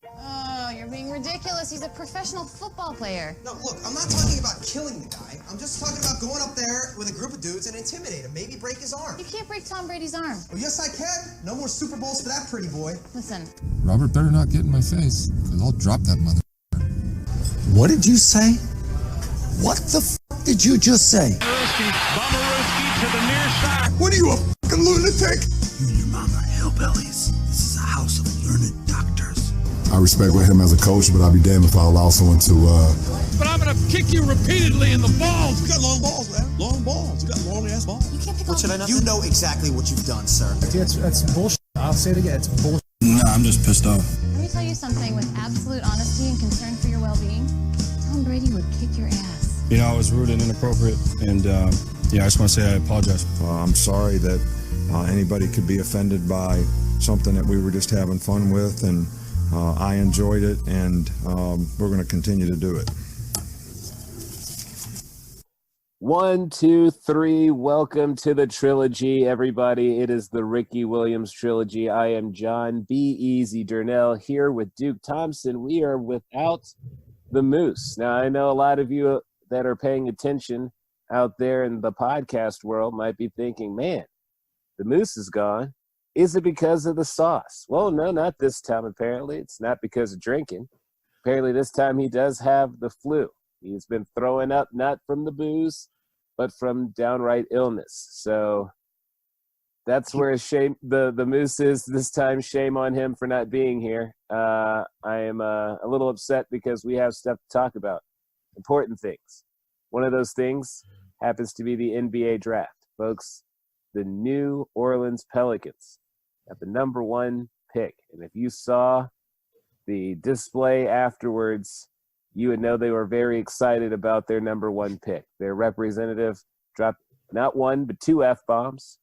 Oh, you're being ridiculous. He's a professional football player. No, look, I'm not talking about killing the guy. I'm just talking about going up there with a group of dudes and intimidate him. Maybe break his arm. You can't break Tom Brady's arm. Oh, yes, I can. No more Super Bowls for that pretty boy. Listen. Robert better not get in my face, because I'll drop that mother. What did you say? What the f*** did you just say? Bomberowski to the near side. What are you, a fucking lunatic? You and your mama are hillbillies. This is a house of learned doctors. I respect him as a coach, but I'll be damned if I allow someone to, But I'm gonna kick you repeatedly in the balls. You got long balls, man. Long balls. You got long-ass balls. You can't pick What on should I not You know exactly what you've done, sir. That's bullshit. I'll say it again. It's bullshit. Nah, I'm just pissed off. Let me tell you something with absolute honesty and concern for your well-being. Tom Brady would kick your ass. You know, I was rude and inappropriate, and, yeah, I just want to say I apologize. I'm sorry that anybody could be offended by something that we were just having fun with, and I enjoyed it, and we're going to continue to do it. 1, 2, 3. Welcome to the trilogy, everybody. It is the Ricky Williams Trilogy. I am Jon, B. Eazy, Durnell, here with Duke Thompson. We are without the Moose. Now, I know a lot of you that are paying attention out there in the podcast world might be thinking, man, the Moose is gone. Is it because of the sauce? Well, no, not this time, apparently. It's not because of drinking. Apparently this time he does have the flu. He's been throwing up, not from the booze, but from downright illness. So that's where shame the Moose is this time. Shame on him for not being here. I am a little upset because we have stuff to talk about, important things. One of those things happens to be the NBA draft. Folks, the New Orleans Pelicans at the number 1 pick. And if you saw the display afterwards, you would know they were very excited about their number 1 pick. Their representative dropped not 1, but 2 F-bombs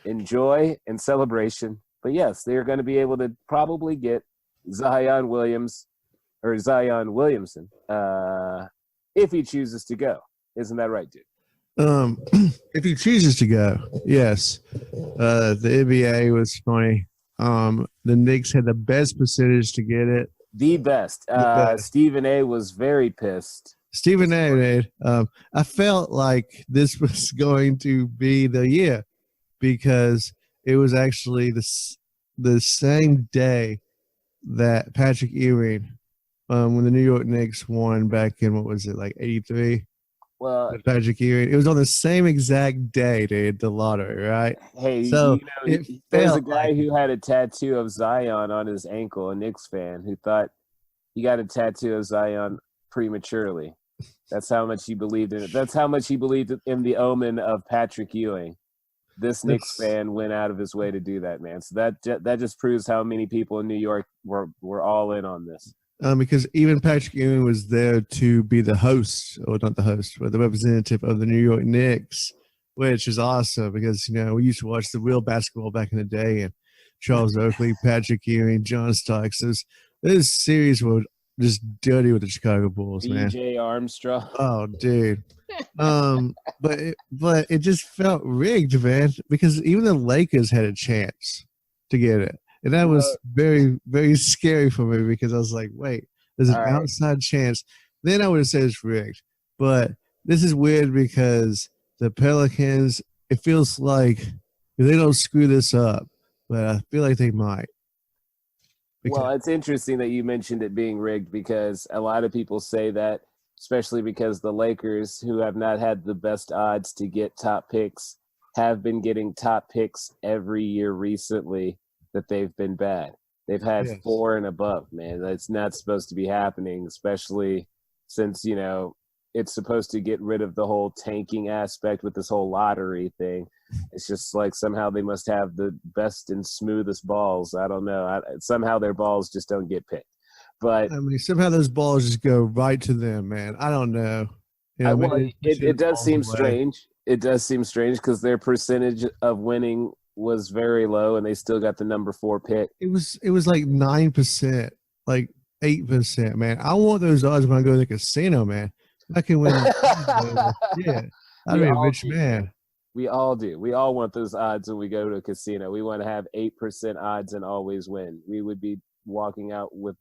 in joy and celebration. But yes, they are going to be able to probably get Zion Williamson, if he chooses to go. Isn't that right, dude? If he chooses to go, yes. The NBA was funny. The Knicks had the best percentage to get it. The best. Stephen A. was very pissed. Stephen A. I felt like this was going to be the year because it was actually the same day that Patrick Ewing, when the New York Knicks won back in, what was it, like 83? Well, Patrick Ewing. It was on the same exact day, dude, the lottery, right? Hey, so there's a guy who had a tattoo of Zion on his ankle, a Knicks fan, who thought he got a tattoo of Zion prematurely. That's how much he believed in it. That's how much he believed in the omen of Patrick Ewing. This Knicks fan went out of his way to do that, man. So that just proves how many people in New York were all in on this. Because even Patrick Ewing was there to be the host, or not the host, but the representative of the New York Knicks, which is awesome because, you know, we used to watch the real basketball back in the day, and Charles Oakley, Patrick Ewing, John Starks. Those series were just dirty with the Chicago Bulls, man. B.J. Armstrong. Oh, dude. But it just felt rigged, man, because even the Lakers had a chance to get it. And that was very, very scary for me because I was like, wait, there's an outside chance. Then I would have said it's rigged. But this is weird because the Pelicans, it feels like if they don't screw this up, but I feel like they might. Well, it's interesting that you mentioned it being rigged because a lot of people say that, especially because the Lakers, who have not had the best odds to get top picks, have been getting top picks every year recently. That they've been bad. They've had 4 and above, man. That's not supposed to be happening, especially since, you know, it's supposed to get rid of the whole tanking aspect with this whole lottery thing. It's just like somehow they must have the best and smoothest balls. I don't know. Somehow their balls just don't get picked. But I mean, somehow those balls just go right to them, man. I don't know. You know, it does seem strange. It does seem strange because their percentage of winning was very low, and they still got the number 4 pick. It was like 9%, like 8%, man. I want those odds when I go to the casino, man. I can win. Yeah, I'd be a rich man. We all do. We all want those odds when we go to a casino. We want to have 8% odds and always win. We would be walking out with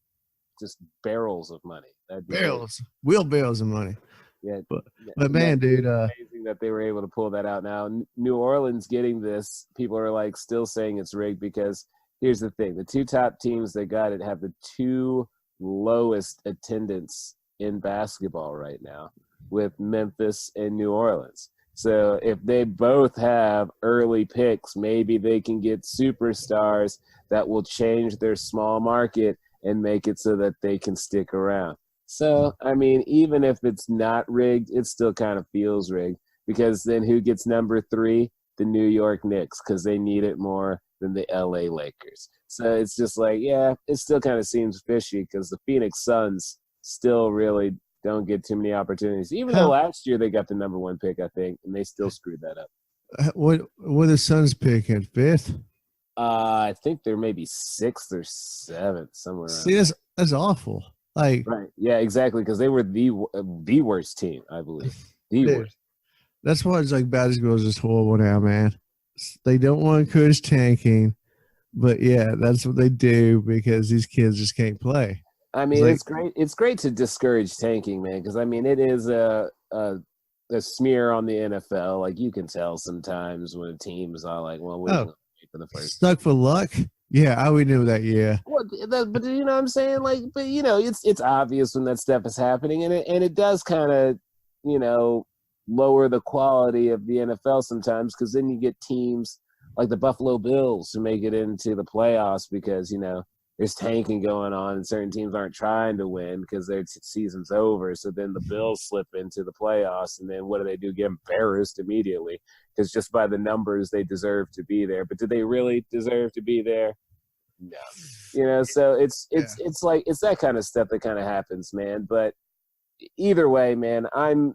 just barrels of money. Barrels, wheelbarrows of money. Yeah, but man, dude, amazing that they were able to pull that out. Now, New Orleans getting this, people are like still saying it's rigged because here's the thing: the two top teams that got it have the two lowest attendance in basketball right now, with Memphis and New Orleans. So if they both have early picks, maybe they can get superstars that will change their small market and make it so that they can stick around. So, I mean, even if it's not rigged, it still kind of feels rigged, because then who gets number 3? The New York Knicks, because they need it more than the LA Lakers. So it's just like, yeah, it still kind of seems fishy, because the Phoenix Suns still really don't get too many opportunities. Even though last year they got the number 1 pick, I think, and they still screwed that up. What the Suns pick at 5th? I think they're maybe 6th or 7th, somewhere around. See, that's awful. Like, right? Yeah, exactly. Because they were the worst team, I believe. The worst. That's why it's like basketball is just horrible now, man. They don't want to encourage tanking, but yeah, that's what they do because these kids just can't play. I mean, it's great. It's great to discourage tanking, man, because I mean, it is a smear on the NFL. Like, you can tell sometimes when a team is all like, "Well, we're going to wait for the first." Stuck for luck. Yeah, I would know that. Yeah. Well, but you know what I'm saying? Like, but you know, it's obvious when that stuff is happening, and it does kind of, you know, lower the quality of the NFL sometimes, because then you get teams like the Buffalo Bills who make it into the playoffs because, you know, there's tanking going on and certain teams aren't trying to win because their season's over. So then the Bills slip into the playoffs, and then what do? Get embarrassed immediately because just by the numbers they deserve to be there. But do they really deserve to be there? No. You know, so it's like it's that kind of stuff that kind of happens, man. But either way, man, I'm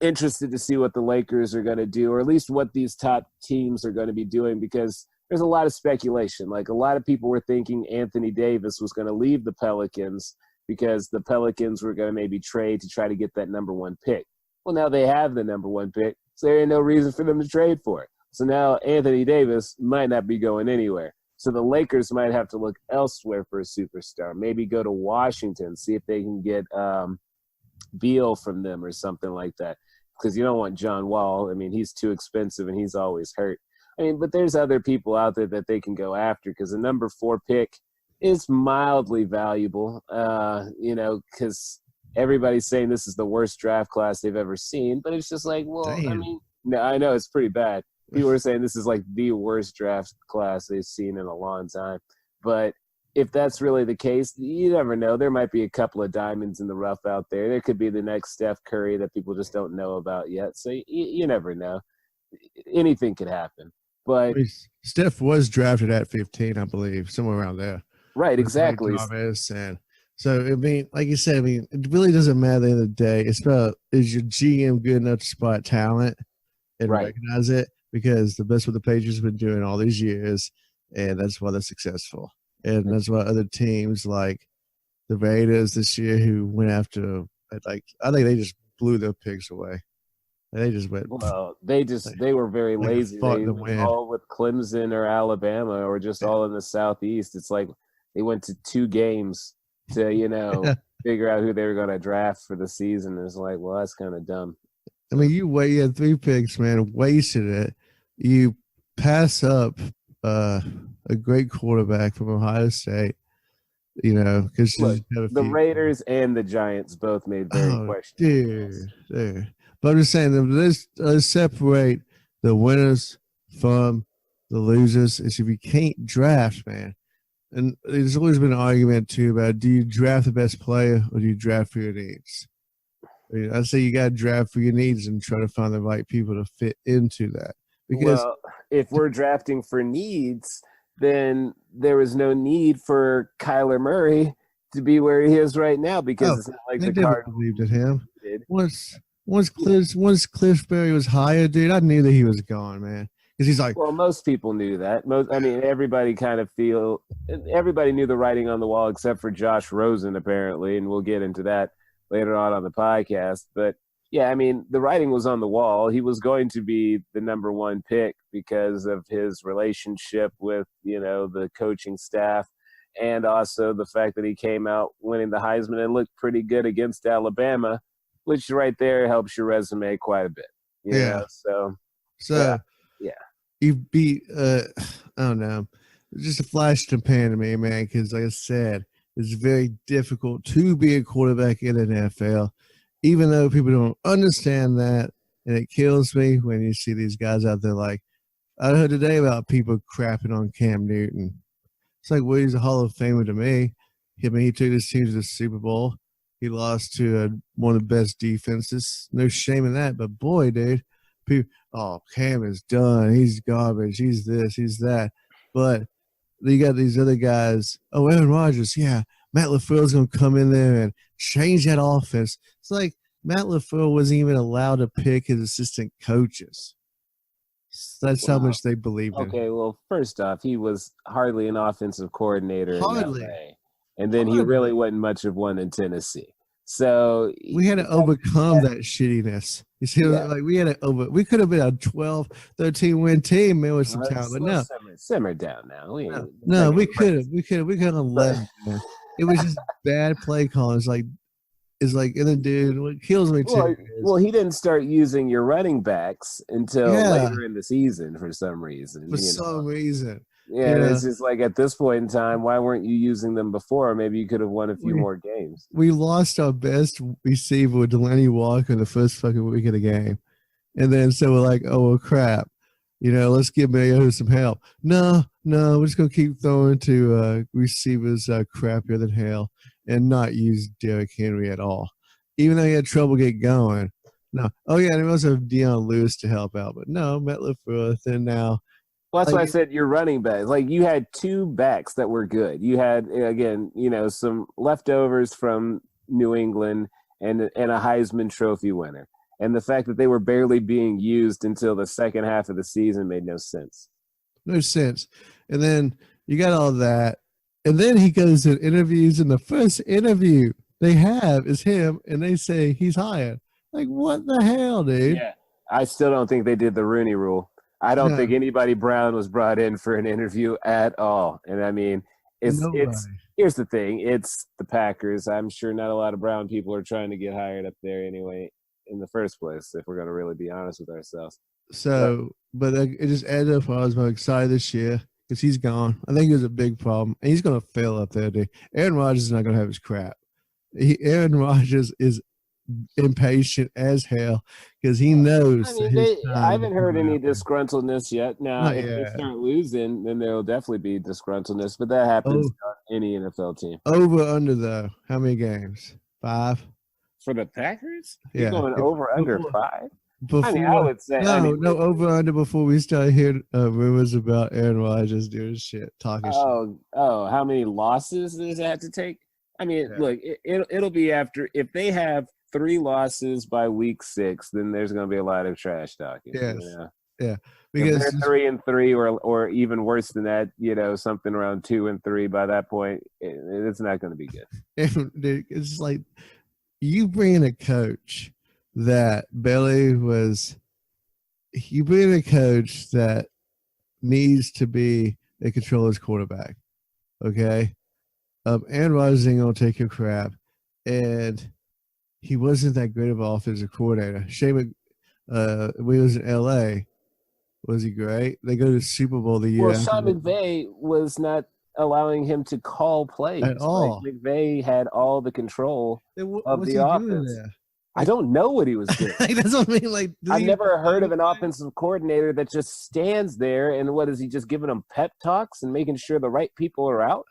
interested to see what the Lakers are going to do, or at least what these top teams are going to be doing, because there's a lot of speculation. Like, a lot of people were thinking Anthony Davis was going to leave the Pelicans because the Pelicans were going to maybe trade to try to get that number 1 pick. Well, now they have the number 1 pick, so there ain't no reason for them to trade for it. So now Anthony Davis might not be going anywhere. So the Lakers might have to look elsewhere for a superstar. Maybe go to Washington, see if they can get Beal from them or something like that. Because you don't want John Wall. I mean, he's too expensive and he's always hurt. I mean, but there's other people out there that they can go after, because the number 4 pick is mildly valuable, you know, because everybody's saying this is the worst draft class they've ever seen. But it's just like, well, Damn. I mean, no, I know it's pretty bad. People are saying this is like the worst draft class they've seen in a long time. But if that's really the case, you never know. There might be a couple of diamonds in the rough out there. There could be the next Steph Curry that people just don't know about yet. So you never know. Anything could happen. But Steph was drafted at 15, I believe, somewhere around there. Right, exactly. And so, I mean, like you said, I mean, it really doesn't matter at the end of the day. It's about, is your GM good enough to spot talent and recognize it? Because that's what the Patriots have been doing all these years, and that's why they're successful. And that's why other teams like the Raiders this year, who went after, like, I think they just blew their picks away. They just went. Well, they were very lazy. They went all with Clemson or Alabama or just all in the Southeast. It's like they went to 2 games to, you know, figure out who they were going to draft for the season. It's like, well, that's kind of dumb. I mean, you had 3 picks, man, wasted it. You pass up a great quarterback from Ohio State, you know, because the Raiders and the Giants both made very questionable. Dude. But I'm just saying, let's separate the winners from the losers. It's if you can't draft, man. And there's always been an argument, too, about do you draft the best player or do you draft for your needs? I mean, I say you got to draft for your needs and try to find the right people to fit into that. Because if we're drafting for needs, then there was no need for Kyler Murray to be where he is right now, because it's not like the Cardinals believed in him. Once Cliffberry was hired, dude, I knew that he was gone, man. Because he's like, well, most people knew that. Everybody everybody knew the writing on the wall except for Josh Rosen, apparently, and we'll get into that later on the podcast. But yeah, I mean, the writing was on the wall. He was going to be the number 1 pick because of his relationship with, you know, the coaching staff and also the fact that he came out winning the Heisman and looked pretty good against Alabama, which right there helps your resume quite a bit. You know? So you beat I don't know, just a flash in the pan to me, man, because like I said, it's very difficult to be a quarterback in the NFL, even though people don't understand that, and it kills me when you see these guys out there like, I heard today about people crapping on Cam Newton. It's like, well, he's a Hall of Famer to me. I mean, he took his team to the Super Bowl. He lost to one of the best defenses. No shame in that. But, boy, dude, people, oh, Cam is done. He's garbage. He's this. He's that. But you got these other guys. Oh, Aaron Rodgers, yeah. Matt LaFleur's going to come in there and change that offense. It's like Matt LaFleur wasn't even allowed to pick his assistant coaches. That's how much they believed in. Okay, well, first off, he was hardly an offensive coordinator Hardly. in LA. And then he really wasn't much of one in Tennessee. So we had to overcome that shittiness. You see, like we could have been a 12, 13 win team, man, with some talent. But no. Simmer down now. We could have led. It was just bad play calling. It's like, and then, dude, what kills me too. Well, he didn't start using your running backs until later in the season for some reason. Yeah, it's just like at this point in time, why weren't you using them before? Maybe you could have won a few more games. We lost our best receiver with Delaney Walker the first fucking week of the game. And then so we're like, oh, well, crap. Let's give Mariota some help. No, we're just going to keep throwing to receivers crappier than hell and not use Derrick Henry at all. Even though he had trouble getting going. No. Oh, yeah, and we also have Deion Lewis to help out. But no, Matt LaFleur, then now. Well, that's why I said your running backs. Like, you had two backs that were good. You had, again, some leftovers from New England and a Heisman Trophy winner. And the fact that they were barely being used until the second half of the season made no sense. No sense. And then you got all that. And then he goes and interviews, and the first interview they have is him, and they say he's hired. Like, what the hell, dude? Yeah. I still don't think they did the Rooney Rule. I don't think anybody Brown was brought in for an interview at all. And I mean, it's here's the thing. It's the Packers. I'm sure not a lot of Brown people are trying to get hired up there anyway in the first place, if we're going to really be honest with ourselves. So, but it just added up. I was more excited this year because he's gone. I think it was a big problem. And he's going to fail up there, dude. Aaron Rodgers is not going to have his crap. Aaron Rodgers is impatient as hell because he knows. I haven't heard any disgruntledness yet. Now, if they start losing, then there will definitely be disgruntledness, but that happens on any NFL team. Over under though, how many games? 5 for the Packers? You're going over under 5? I would say no over under before we start hearing rumors about Aaron Rodgers doing shit, talking shit. How many losses does it have to take? I mean, look, it'll be after if they have 3 losses by week 6, then there's going to be a lot of trash talking. Yes. Yeah. Because if they're 3-3 or even worse than that, something around 2-3 by that point, it's not going to be good. It's like you bring in a coach that you bring in a coach that needs to be a controller's quarterback. Okay. Aaron Rodgers ain't going to take your crap. And he wasn't that great of an offensive coordinator. Shane, when he was in L.A., was he great? They go to the Super Bowl the year. Well, Sean McVay was not allowing him to call plays at all. Like, McVay had all the control of the offense. I don't know what he was doing. That's what I mean. I've never heard of an offensive coordinator that just stands there and what is he just giving them pep talks and making sure the right people are out?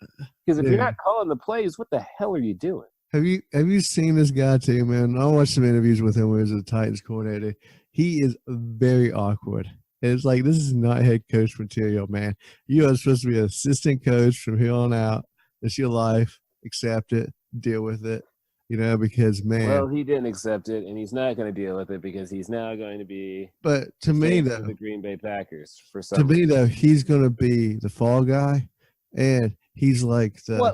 Because if you're not calling the plays, what the hell are you doing? Have you seen this guy too, man? I watched some interviews with him when he was a Titans coordinator. He is very awkward. And it's like, this is not head coach material, man. You are supposed to be an assistant coach from here on out. It's your life. Accept it. Deal with it. Because, man. Well, he didn't accept it, and he's not going to deal with it because he's now going to be. But to me, though, the Green Bay Packers for some. To me, though, he's going to be the fall guy, and he's like the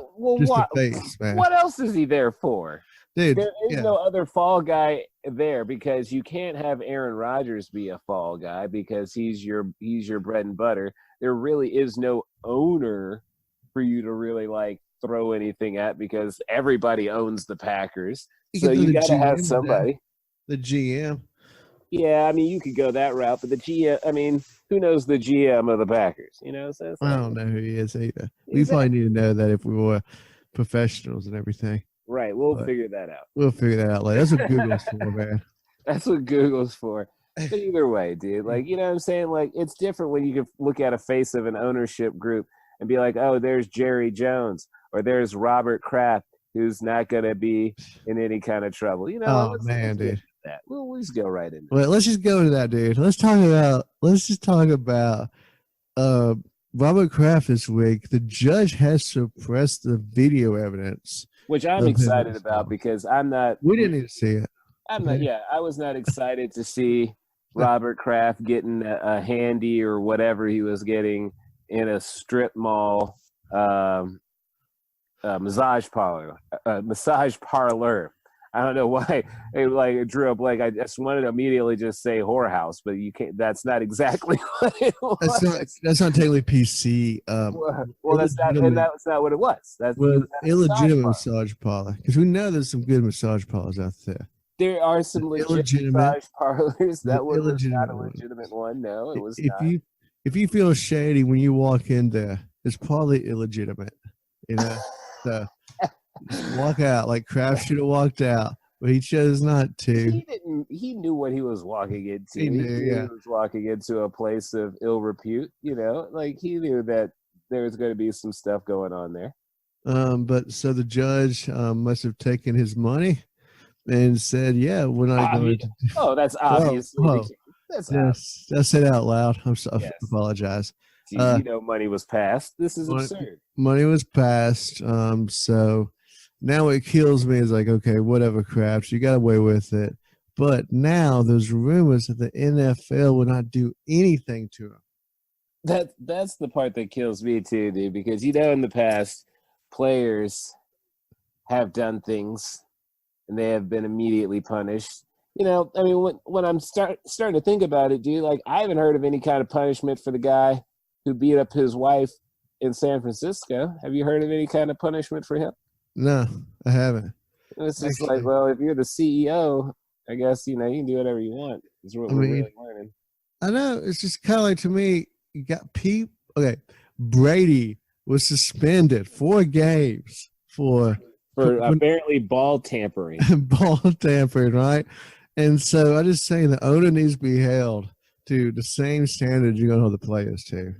face, man. What else is he there for? Dude, there is no other fall guy there because you can't have Aaron Rodgers be a fall guy because he's your bread and butter. There really is no owner for you to really like throw anything at because everybody owns the Packers. You So could throw you the got to have GM somebody. The GM. Yeah, I mean, you could go that route, but the GM, I mean, who knows the GM of the Packers? You know, so it's I like, don't know who he is either. We probably need to know that if we were professionals and everything. right. We'll But figure that out. we'll figure that out later. That's what Google's for, man. That's what Google's for. But either way, dude, like, you know what I'm saying? Like, it's different when you can look at a face of an ownership group and be like, oh, there's Jerry Jones or there's Robert Kraft, who's not going to be in any kind of trouble. You know, Oh, let's man, get dude. to that. We'll just go right into Well, let's just go to that, dude. Let's just talk about Robert Kraft this week. The judge has suppressed the video evidence. which I'm excited about because I'm not. We didn't need to see it. I'm not. Yeah, I was not excited to see Robert Kraft getting a handy or whatever he was getting in a strip mall massage parlor. I don't know why it drew a blank. I just wanted to immediately just say whorehouse, but you can't. That's not exactly what it was. That's not technically PC. Well, that's not what it was. That's illegitimate massage parlor, because we know there's some good massage parlors out there. There are some legitimate massage parlors. That was not a legitimate one. No, it was not. If you feel shady when you walk in there, it's probably illegitimate. You know, so just walk out like Kraft should have walked out, but he chose not to. He didn't. He knew what he was walking into. He knew, he was walking into a place of ill repute. You know, like he knew that there was going to be some stuff going on there. But so the judge must have taken his money and said, "Yeah, we're not going to." Oh, that's obviously. That's yes, I said it out loud. I apologize. You know, money was passed. This is absurd. Money was passed. So now what kills me is like, okay, whatever, Kraft, you got away with it. But now there's rumors that the NFL will not do anything to him. That's the part that kills me too, dude. Because in the past, players have done things and they have been immediately punished. You know, I mean, when I'm starting to think about it, dude, like I haven't heard of any kind of punishment for the guy who beat up his wife in San Francisco. Have you heard of any kind of punishment for him? No, I haven't. It's just like, well, if you're the CEO, I guess, you can do whatever you want. Is what we're really learning. I know. It's just kind of like, to me, you got people. Okay, Brady was suspended 4 games for apparently ball tampering. Ball tampering, right? And so I just say the owner needs to be held to the same standard you're going to hold the players to.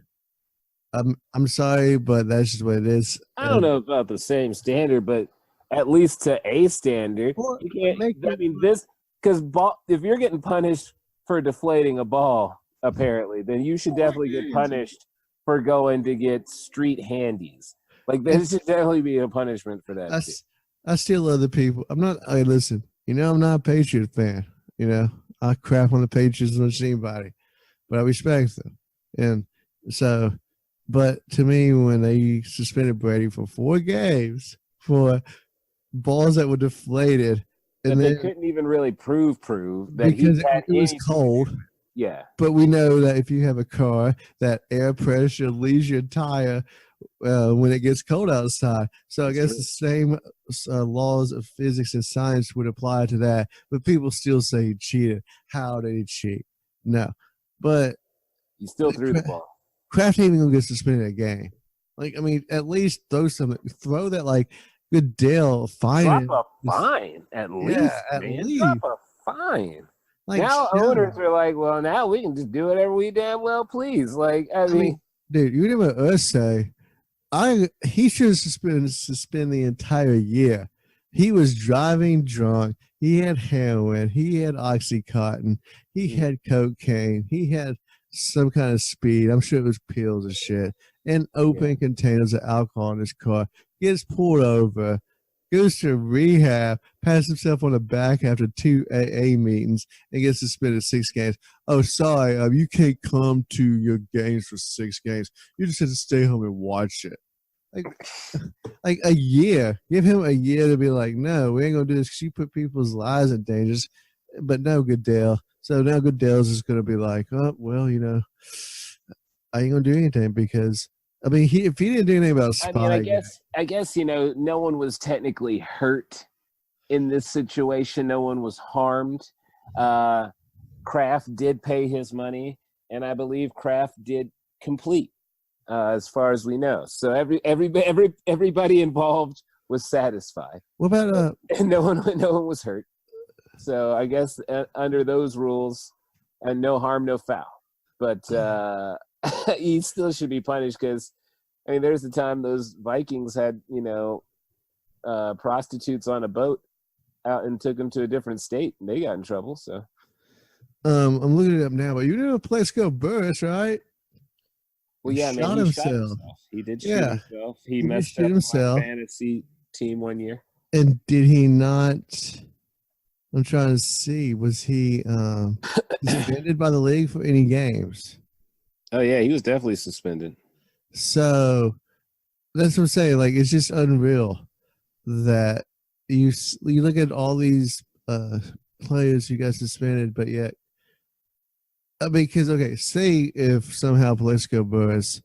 I'm sorry, but that's just what it is. I don't know about the same standard, but at least to a standard. You can't. I mean, because if you're getting punished for deflating a ball, apparently, then you should definitely get punished for going to get street handies. Like there should definitely be a punishment for that. I still love the people. I'm not. Hey, listen. I'm not a Patriot fan. I crap on the Patriots as much as anybody, but I respect them. And so, but to me, when they suspended Brady for 4 games for balls that were deflated, and they couldn't even really prove that because it was cold. Yeah. But we know that if you have a car, that air pressure leaves your tire when it gets cold outside. So I guess the same laws of physics and science would apply to that. But people still say he cheated. How did he cheat? No. But he still threw the ball. Kraft ain't even going to get suspended a game. Like, I mean, at least throw that, like, Goodell fine. Drop a fine, at least. At least. Drop a fine. Like, now owners are like, well, now we can just do whatever we damn well please. Like, I mean, dude, you know what us say? He should suspend the entire year. He was driving drunk. He had heroin. He had Oxycontin. He had cocaine. He had some kind of speed. I'm sure it was pills and shit. And open containers of alcohol in his car. Gets pulled over. Goes to rehab. Passes himself on the back after 2 AA meetings and gets suspended 6 games. Oh, sorry, you can't come to your games for 6 games. You just have to stay home and watch it. Like a year. Give him a year to be like, no, we ain't gonna do this because you put people's lives in danger. But no, Goodell. So now Goodell's just gonna be like, oh, well, I ain't gonna do anything because I mean, if he didn't do anything about spying, I guess no one was technically hurt in this situation. No one was harmed. Kraft did pay his money, and I believe Kraft did complete, as far as we know. So everybody involved was satisfied. What about and no one was hurt. So I guess under those rules, and no harm, no foul. But he still should be punished because, I mean, there's the time those Vikings had prostitutes on a boat out and took them to a different state, and they got in trouble. So I'm looking it up now, but you know Plaxico Burress, right? Well, yeah, Shot himself. He did shoot himself. He messed shoot up himself. my fantasy team one year. And did he not? I'm trying to see. Was he suspended by the league for any games? Oh yeah, he was definitely suspended. So that's what I'm saying. Like, it's just unreal that you look at all these players who got suspended, but yet, I mean, because okay, say if somehow Plaxico Burress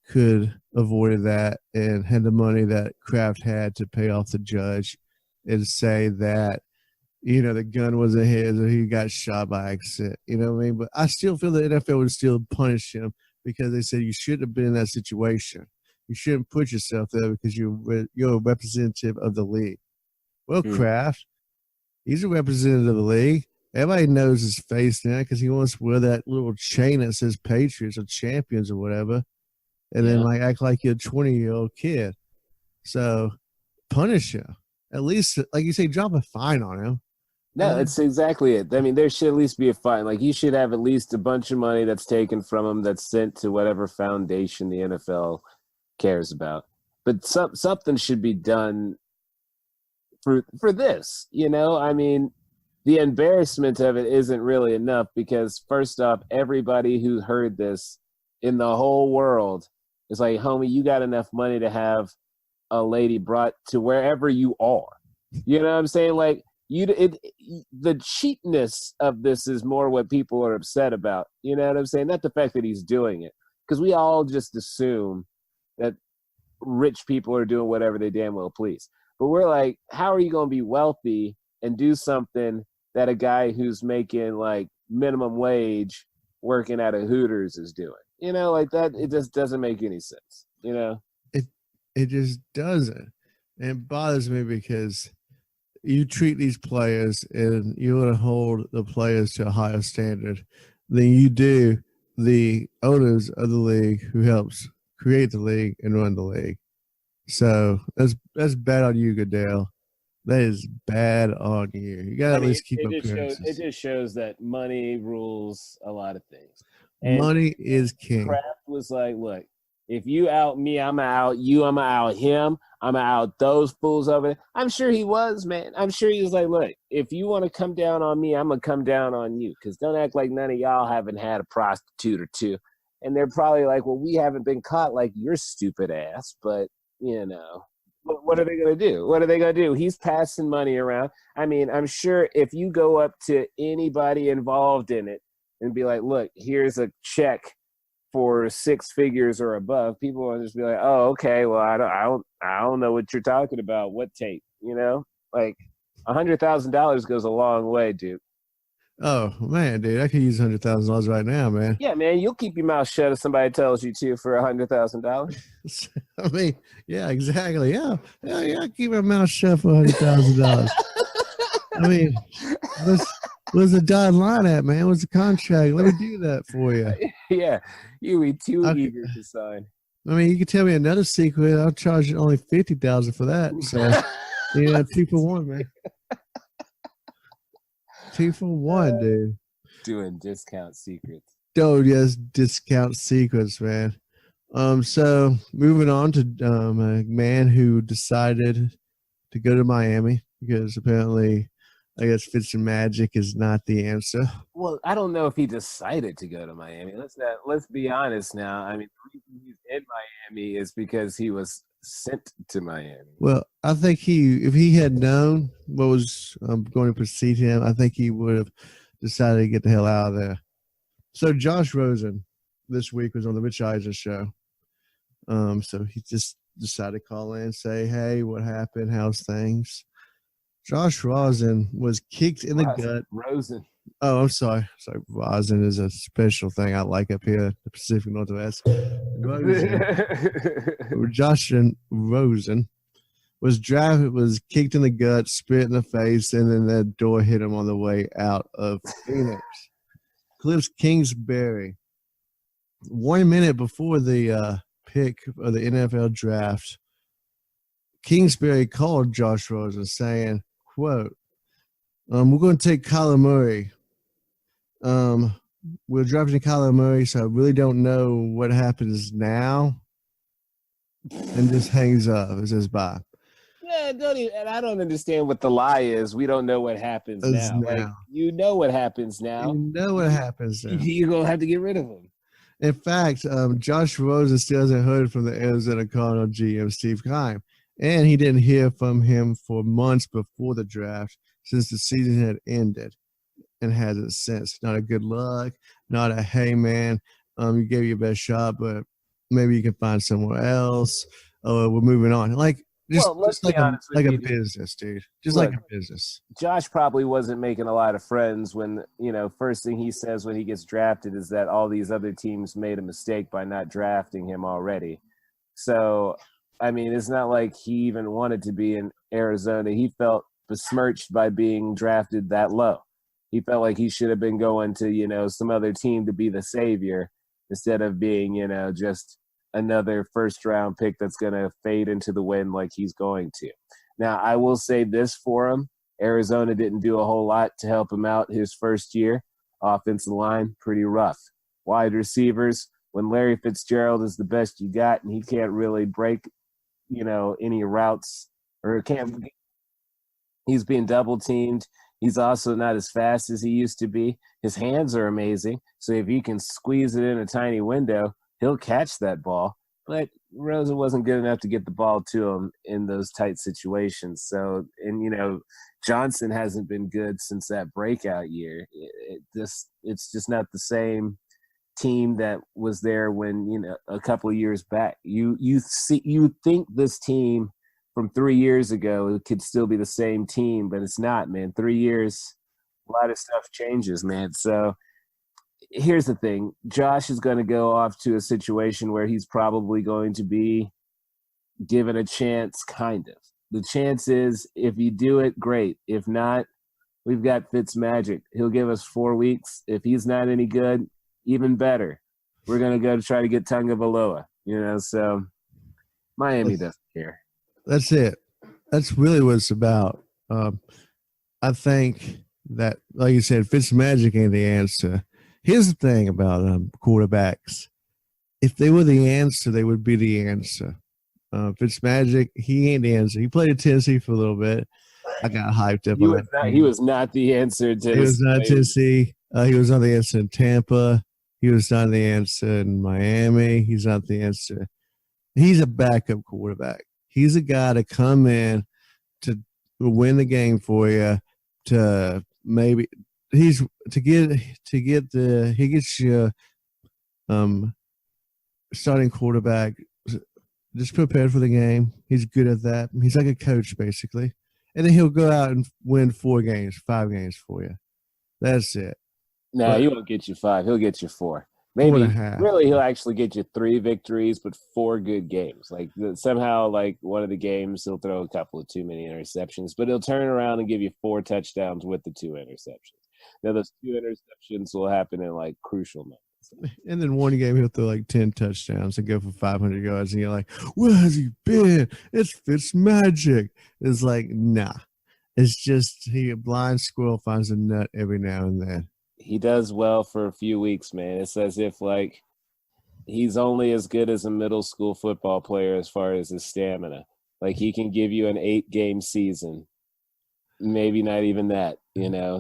could avoid that and had the money that Kraft had to pay off the judge, and say that the gun wasn't his or he got shot by accident. You know what I mean? But I still feel the NFL would still punish him because they said you shouldn't have been in that situation. You shouldn't put yourself there because you're a representative of the league. Well, Kraft, he's a representative of the league. Everybody knows his face now because he wants to wear that little chain that says Patriots or Champions or whatever, and then act like you're a 20-year-old kid. So punish him. At least, like you say, drop a fine on him. No, that's exactly it. I mean, there should at least be a fine. Like, you should have at least a bunch of money that's taken from him that's sent to whatever foundation the NFL cares about. But something should be done for this. I mean, the embarrassment of it isn't really enough because, first off, everybody who heard this in the whole world is like, homie, you got enough money to have a lady brought to wherever you are. You know what I'm saying? Like, the cheapness of this is more what people are upset about. You know what I'm saying? Not the fact that he's doing it, because we all just assume that rich people are doing whatever they damn well please. But we're like, how are you going to be wealthy and do something that a guy who's making like minimum wage working at a Hooters is doing? Like that. It just doesn't make any sense. It just doesn't. And it bothers me because you treat these players and you want to hold the players to a higher standard than you do the owners of the league who helps create the league and run the league. So that's bad on you, Goodell. That is bad on you. You got to at least keep appearances. It just shows that money rules a lot of things. And money is king. Kraft was like, look, if you out me, I'm going to out you. I'm going to out him. I'm going to out those fools over there. I'm sure he was, man. I'm sure he was like, look, if you want to come down on me, I'm going to come down on you. Because don't act like none of y'all haven't had a prostitute or two. And they're probably like, well, we haven't been caught like your stupid ass. But, what are they going to do? What are they going to do? He's passing money around. I mean, I'm sure if you go up to anybody involved in it and be like, look, here's a check for 6 figures or above, people will just be like, oh, okay, well, I don't know what you're talking about. What tape? Like $100,000 goes a long way, dude. Oh man, dude, I could use $100,000 right now, man. Yeah, man, you'll keep your mouth shut if somebody tells you to for $100,000. I mean, yeah, exactly. Yeah, I keep my mouth shut for $100,000. I mean, where's the dotted line at, man? What's the contract? Let me do that for you. Yeah, you be too eager to sign. I mean, you can tell me another secret. I'll charge you only $50,000 for that. So, 2 for 1, man. 2 for 1, dude. Doing discount secrets. Oh, yes, discount secrets, man. So moving on to a man who decided to go to Miami because apparently, I guess Fitzmagic is not the answer. Well, I don't know if he decided to go to Miami. Let's be honest now. I mean, the reason he's in Miami is because he was sent to Miami. Well, I think if he had known what was going to precede him, I think he would have decided to get the hell out of there. So Josh Rosen this week was on the Rich Eisen show. So he just decided to call in and say, hey, what happened? How's things? Josh Rosen was kicked in the gut. Rosen. Oh, I'm sorry. Sorry, Rosen is a special thing I like up here in the Pacific Northwest. Josh Rosen was kicked in the gut, spit in the face, and then that door hit him on the way out of Phoenix. Cliff Kingsbury. 1 minute before the pick of the NFL draft, Kingsbury called Josh Rosen saying, quote, we're going to take Kyler Murray. We're drafting Kyler Murray, so I really don't know what happens now. And just hangs up. It says bye. Yeah, and I don't understand what the lie is. We don't know what happens now. Like, you know what happens now. You know what happens now. You're going to have to get rid of him. In fact, Josh Rosen still hasn't heard from the Arizona Cardinals GM Steve Keim, and he didn't hear from him for months before the draft since the season had ended, and hasn't since. Not a good luck, not a hey man, you gave your best shot, but maybe you can find somewhere else. We're moving on. Like just like a business, dude. Just like a business. Josh probably wasn't making a lot of friends when, first thing he says when he gets drafted is that all these other teams made a mistake by not drafting him already. So, I mean, it's not like he even wanted to be in Arizona. He felt besmirched by being drafted that low. He felt like he should have been going to, some other team to be the savior instead of being, just another first-round pick that's going to fade into the wind like he's going to. Now, I will say this for him. Arizona didn't do a whole lot to help him out his first year. Offensive line, pretty rough. Wide receivers, when Larry Fitzgerald is the best you got and he can't really break, any routes or he's being double-teamed. He's also not as fast as he used to be. His hands are amazing. So if you can squeeze it in a tiny window, he'll catch that ball. But Rosen wasn't good enough to get the ball to him in those tight situations. So, and, Johnson hasn't been good since that breakout year. It's just not the same team that was there when, a couple of years back. You think this team from 3 years ago, it could still be the same team, but it's not, man. 3 years, a lot of stuff changes, man. So here's the thing. Josh is going to go off to a situation where he's probably going to be given a chance, kind of. The chance is if you do it, great. If not, we've got Fitzmagic. He'll give us 4 weeks. If he's not any good, even better. We're going to go to try to get Tagovailoa, so Miami doesn't care. That's it. That's really what it's about. I think that, like you said, Fitzmagic ain't the answer. Here's the thing about quarterbacks. If they were the answer, they would be the answer. Fitzmagic, he ain't the answer. He played at Tennessee for a little bit. I got hyped up on that. He was not the answer to He was not Tennessee. He was not the answer in Tampa. He was not the answer in Miami. He's not the answer. He's a backup quarterback. He's a guy to come in to win the game for you, to maybe he gets you starting quarterback just prepared for the game. He's good at that. He's like a coach basically. And then he'll go out and win 5 games for you. That's it. No, he won't get you 5. He'll get you 4. Maybe 4.5. Really, he'll actually get you 3 victories, but 4 good games. Like somehow, like one of the games, he'll throw a couple of too many interceptions, but he'll turn around and give you 4 touchdowns with the 2 interceptions. Now, those 2 interceptions will happen in like crucial moments. And then one game he'll throw like 10 touchdowns and go for 500 yards, and you're like, "Where has he been? It's Fitzmagic." It's like, nah. It's just a blind squirrel finds a nut every now and then. He does well for a few weeks, man. It's as if like he's only as good as a middle school football player as far as his stamina. Like he can give you an 8-game season, maybe not even that,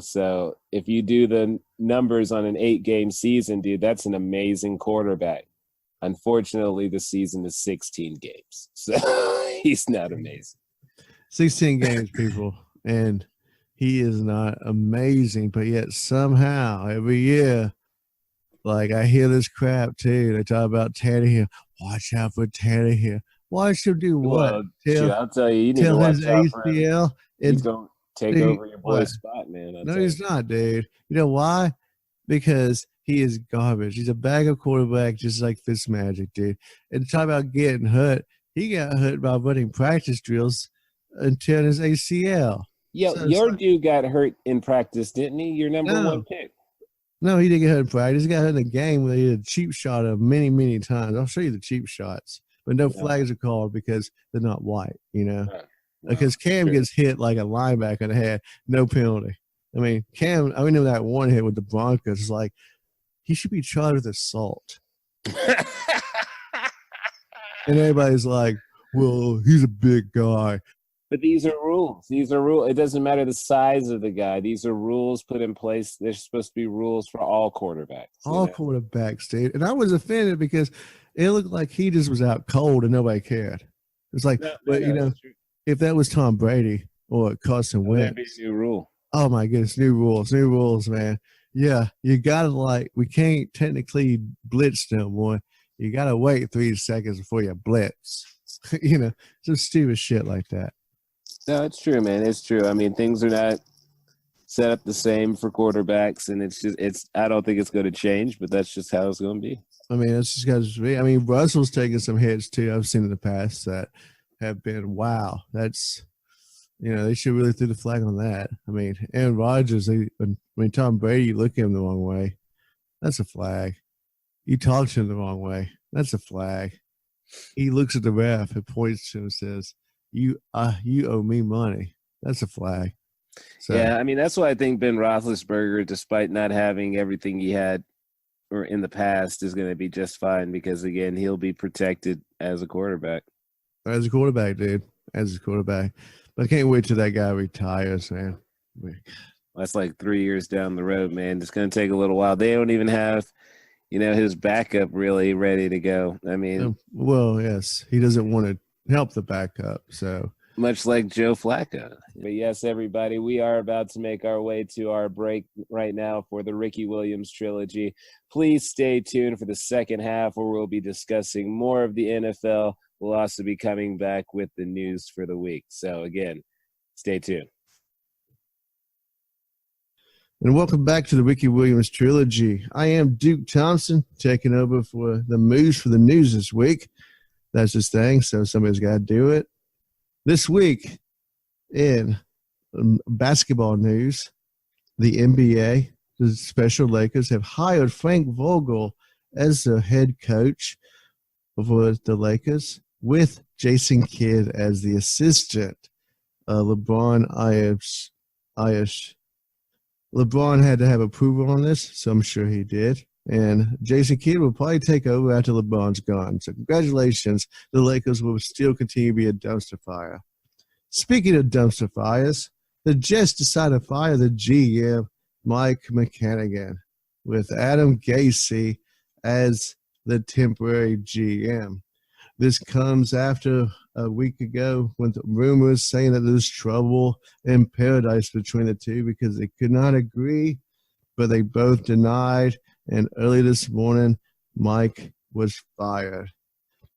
So if you do the numbers on an 8-game season, dude, that's an amazing quarterback. Unfortunately, the season is 16 games, so he's not amazing. 16 games, people, and he is not amazing, but yet somehow every year, like I hear this crap too. They talk about Tannehill. watch out for Tannehill. Watch him do what? Well, shoot, I'll tell you, you need to Till watch his out for him. ACL. He's going to take over your boy's spot, man. No, he's not, dude. You know why? Because he is garbage. He's a bag of quarterback, just like Fitzmagic, dude. And talk about getting hurt. He got hurt by running practice drills until his ACL. Yo, So your dude got hurt in practice, didn't he? Your number one pick. No, he didn't get hurt in practice. He got hurt in a game where he had a cheap shot of many, many times. I'll show you the cheap shots. But no flags are called because they're not white, you know. Because Cam gets hit like a linebacker in the head, no penalty. I mean, Cam, I know that one hit with the Broncos is like, he should be charged with assault. And everybody's like, well, he's a big guy. But these are rules. These are rules. It doesn't matter the size of the guy. These are rules put in place. There's supposed to be rules for all quarterbacks. All quarterbacks, dude. And I was offended because it looked like he just was out cold and nobody cared. It's like, you know, if that was Tom Brady or Carson Wentz. That'd be a new rule. Oh, my goodness. New rules, man. Yeah, you got to we can't technically blitz no more. You got to wait 3 seconds before you blitz. You know, just stupid shit like that. No, it's true, man. It's true. I mean, things are not set up the same for quarterbacks, and I don't think it's going to change, but that's just how it's going to be. I mean, it's just got to be. I mean, Russell's taken some hits, too, I've seen in the past that have been, wow, that's, you know, they should really throw the flag on that. I mean, Aaron Rodgers, when Tom Brady look at him the wrong way, that's a flag. You talk to him the wrong way, that's a flag. He looks at the ref and points to him and says, you owe me money. That's a flag. So, yeah, I mean, that's why I think Ben Roethlisberger, despite not having everything he had or in the past, is going to be just fine because, again, he'll be protected as a quarterback. As a quarterback, dude. As a quarterback. But I can't wait till that guy retires, man. That's like 3 years down the road, man. It's going to take a little while. They don't even have, you know, his backup really ready to go. I mean. Well, yes. He doesn't want to help the backup, so. Much like Joe Flacco. But yes, everybody, we are about to make our way to our break right now for the Ricky Williams Trilogy. Please stay tuned for the second half where we'll be discussing more of the NFL. We'll also be coming back with the news for the week. So again, stay tuned. And welcome back to the Ricky Williams Trilogy. I am Duke Thompson, taking over for the Moose for the news this week. That's his thing, so somebody's got to do it. This week in basketball news, the NBA, the Special Lakers, have hired Frank Vogel as the head coach for the Lakers with Jason Kidd as the assistant. LeBron had to have approval on this, so I'm sure he did. And Jason Kidd will probably take over after LeBron's gone. So congratulations. The Lakers will still continue to be a dumpster fire. Speaking of dumpster fires, the Jets decided to fire the GM, Mike McCannagan, with Adam Gase as the temporary GM. This comes after a week ago when the rumors saying that there's trouble in paradise between the two because they could not agree, but they both denied. And early this morning, Mike was fired,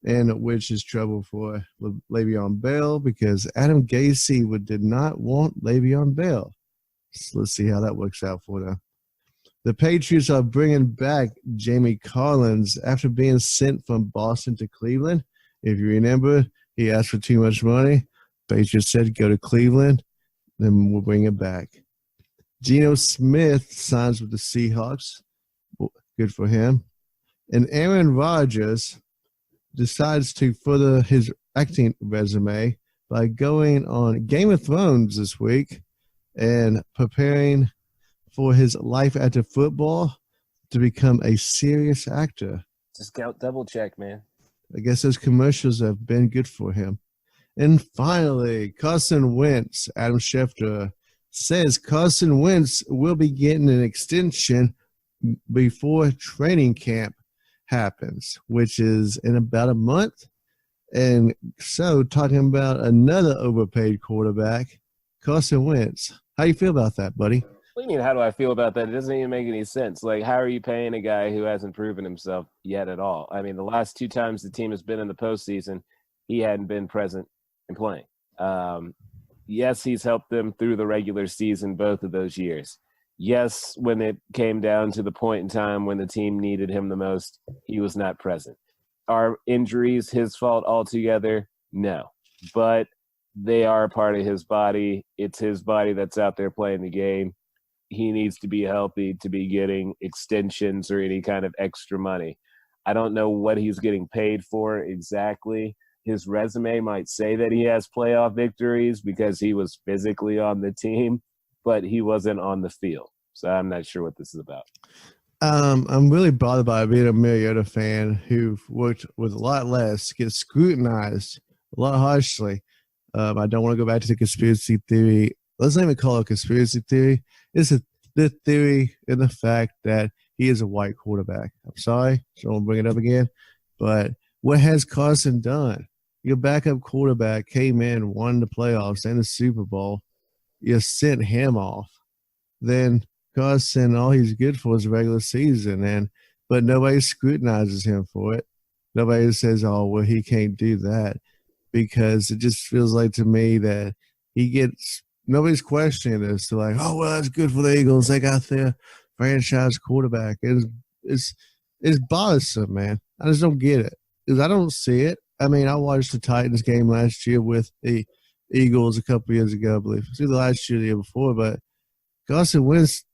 and which is trouble for Le'Veon Bell because Adam Gase did not want Le'Veon Bell. So let's see how that works out for them. The Patriots are bringing back Jamie Collins after being sent from Boston to Cleveland. If you remember, he asked for too much money. Patriots said, go to Cleveland, then we'll bring it back. Geno Smith signs with the Seahawks. Good for him. And Aaron Rodgers decides to further his acting resume by going on Game of Thrones this week and preparing for his life after football to become a serious actor. Just double check, man. I guess those commercials have been good for him. And finally, Carson Wentz, Adam Schefter, says Carson Wentz will be getting an extension before training camp happens, which is in about a month. And so talking about another overpaid quarterback, Carson Wentz. How you feel about that, buddy? What do you mean, how do I feel about that? It doesn't even make any sense. Like, how are you paying a guy who hasn't proven himself yet at all? I mean, the last 2 times the team has been in the postseason, he hadn't been present and playing. Yes, he's helped them through the regular season both of those years. Yes, when it came down to the point in time when the team needed him the most, he was not present. Are injuries his fault altogether? No. But they are a part of his body. It's his body that's out there playing the game. He needs to be healthy to be getting extensions or any kind of extra money. I don't know what he's getting paid for exactly. His resume might say that he has playoff victories because he was physically on the team, but he wasn't on the field. So I'm not sure what this is about. I'm really bothered by being a Mariota fan who worked with a lot less, gets scrutinized a lot harshly. I don't want to go back to the conspiracy theory. Let's not even call it a conspiracy theory. It's the theory in the fact that he is a white quarterback. I'm sorry, so I won't bring it up again. But what has Carson done? Your backup quarterback came in, won the playoffs and the Super Bowl. You sent him off. Then Carson, all he's good for is the regular season, but nobody scrutinizes him for it. Nobody says, "Oh, well, he can't do that," because it just feels like to me that he gets nobody's questioning this. They're like, "Oh, well, that's good for the Eagles. They got their franchise quarterback." It's bothersome, man. I just don't get it because I don't see it. I mean, I watched the Titans game last year with the Eagles a couple years ago, I believe. It was either last year or the year before, but Carson Wentz,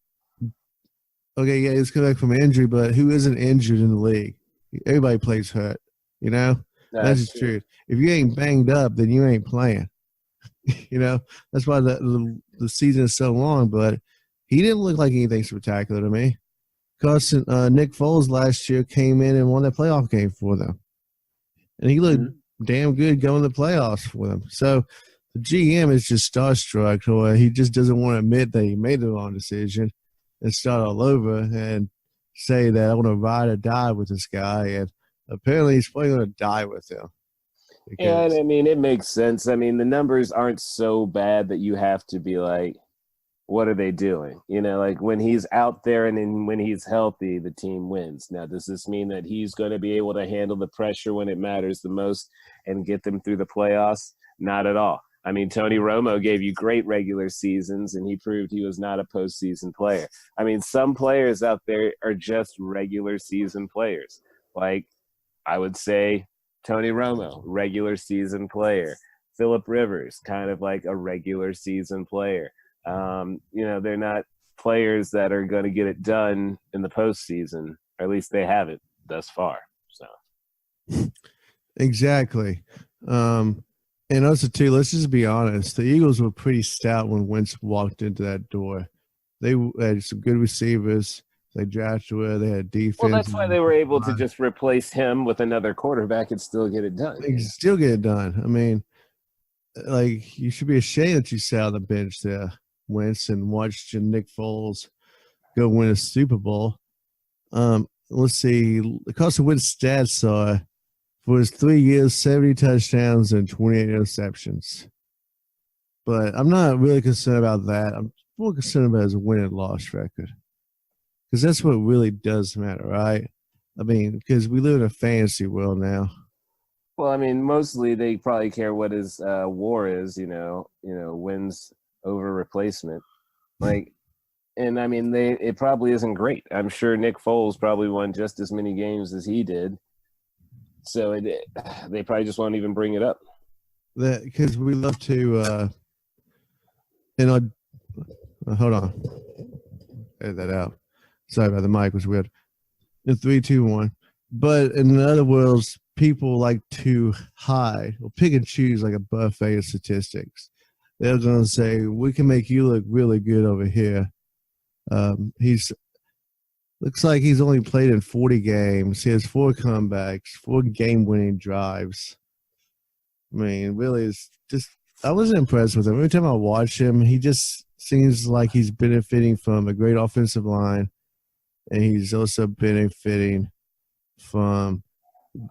okay, yeah, he's coming back from injury, but who isn't injured in the league? Everybody plays hurt, you know? That's just true. If you ain't banged up, then you ain't playing. You know? That's why the season is so long, but he didn't look like anything spectacular to me. Carson, Nick Foles last year came in and won that playoff game for them. And he looked damn good going to the playoffs for them. So the GM is just starstruck, or he just doesn't want to admit that he made the wrong decision and start all over and say that I want to ride or die with this guy. And apparently he's probably going to die with him. Yeah, I mean, it makes sense. I mean, the numbers aren't so bad that you have to be like, what are they doing? You know, like when he's out there and then when he's healthy, the team wins. Now, does this mean that he's going to be able to handle the pressure when it matters the most and get them through the playoffs? Not at all. I mean, Tony Romo gave you great regular seasons, and he proved he was not a postseason player. I mean, some players out there are just regular season players. Like, I would say Tony Romo, regular season player. Phillip Rivers, kind of like a regular season player. You know, they're not players that are going to get it done in the postseason, or at least they haven't thus far. So, exactly. And also, too, let's just be honest. The Eagles were pretty stout when Wentz walked into that door. They had some good receivers. They drafted where they had defense. Well, that's why they were able to just replace him with another quarterback and still get it done. They can still get it done. I mean, like, you should be ashamed that you sat on the bench there, Wentz, and watched Nick Foles go win a Super Bowl. Let's see. The Carson Wentz stats are, for his 3 years, 70 touchdowns and 28 interceptions. But I'm not really concerned about that. I'm more concerned about his win and loss record. Because that's what really does matter, right? I mean, because we live in a fantasy world now. Well, I mean, mostly they probably care what his WAR is, you know, wins over replacement. Like, and I mean, it probably isn't great. I'm sure Nick Foles probably won just as many games as he did. So they probably just won't even bring it up. Because we love to, hold on. Edit that out. Sorry about the mic, was weird. In 3, 2, 1. But in other words, people like to hide or pick and choose like a buffet of statistics. They're going to say, we can make you look really good over here. Looks like he's only played in 40 games. He has 4 comebacks, 4 game-winning drives. I mean, really, it's just I wasn't impressed with him. Every time I watch him, he just seems like he's benefiting from a great offensive line, and he's also benefiting from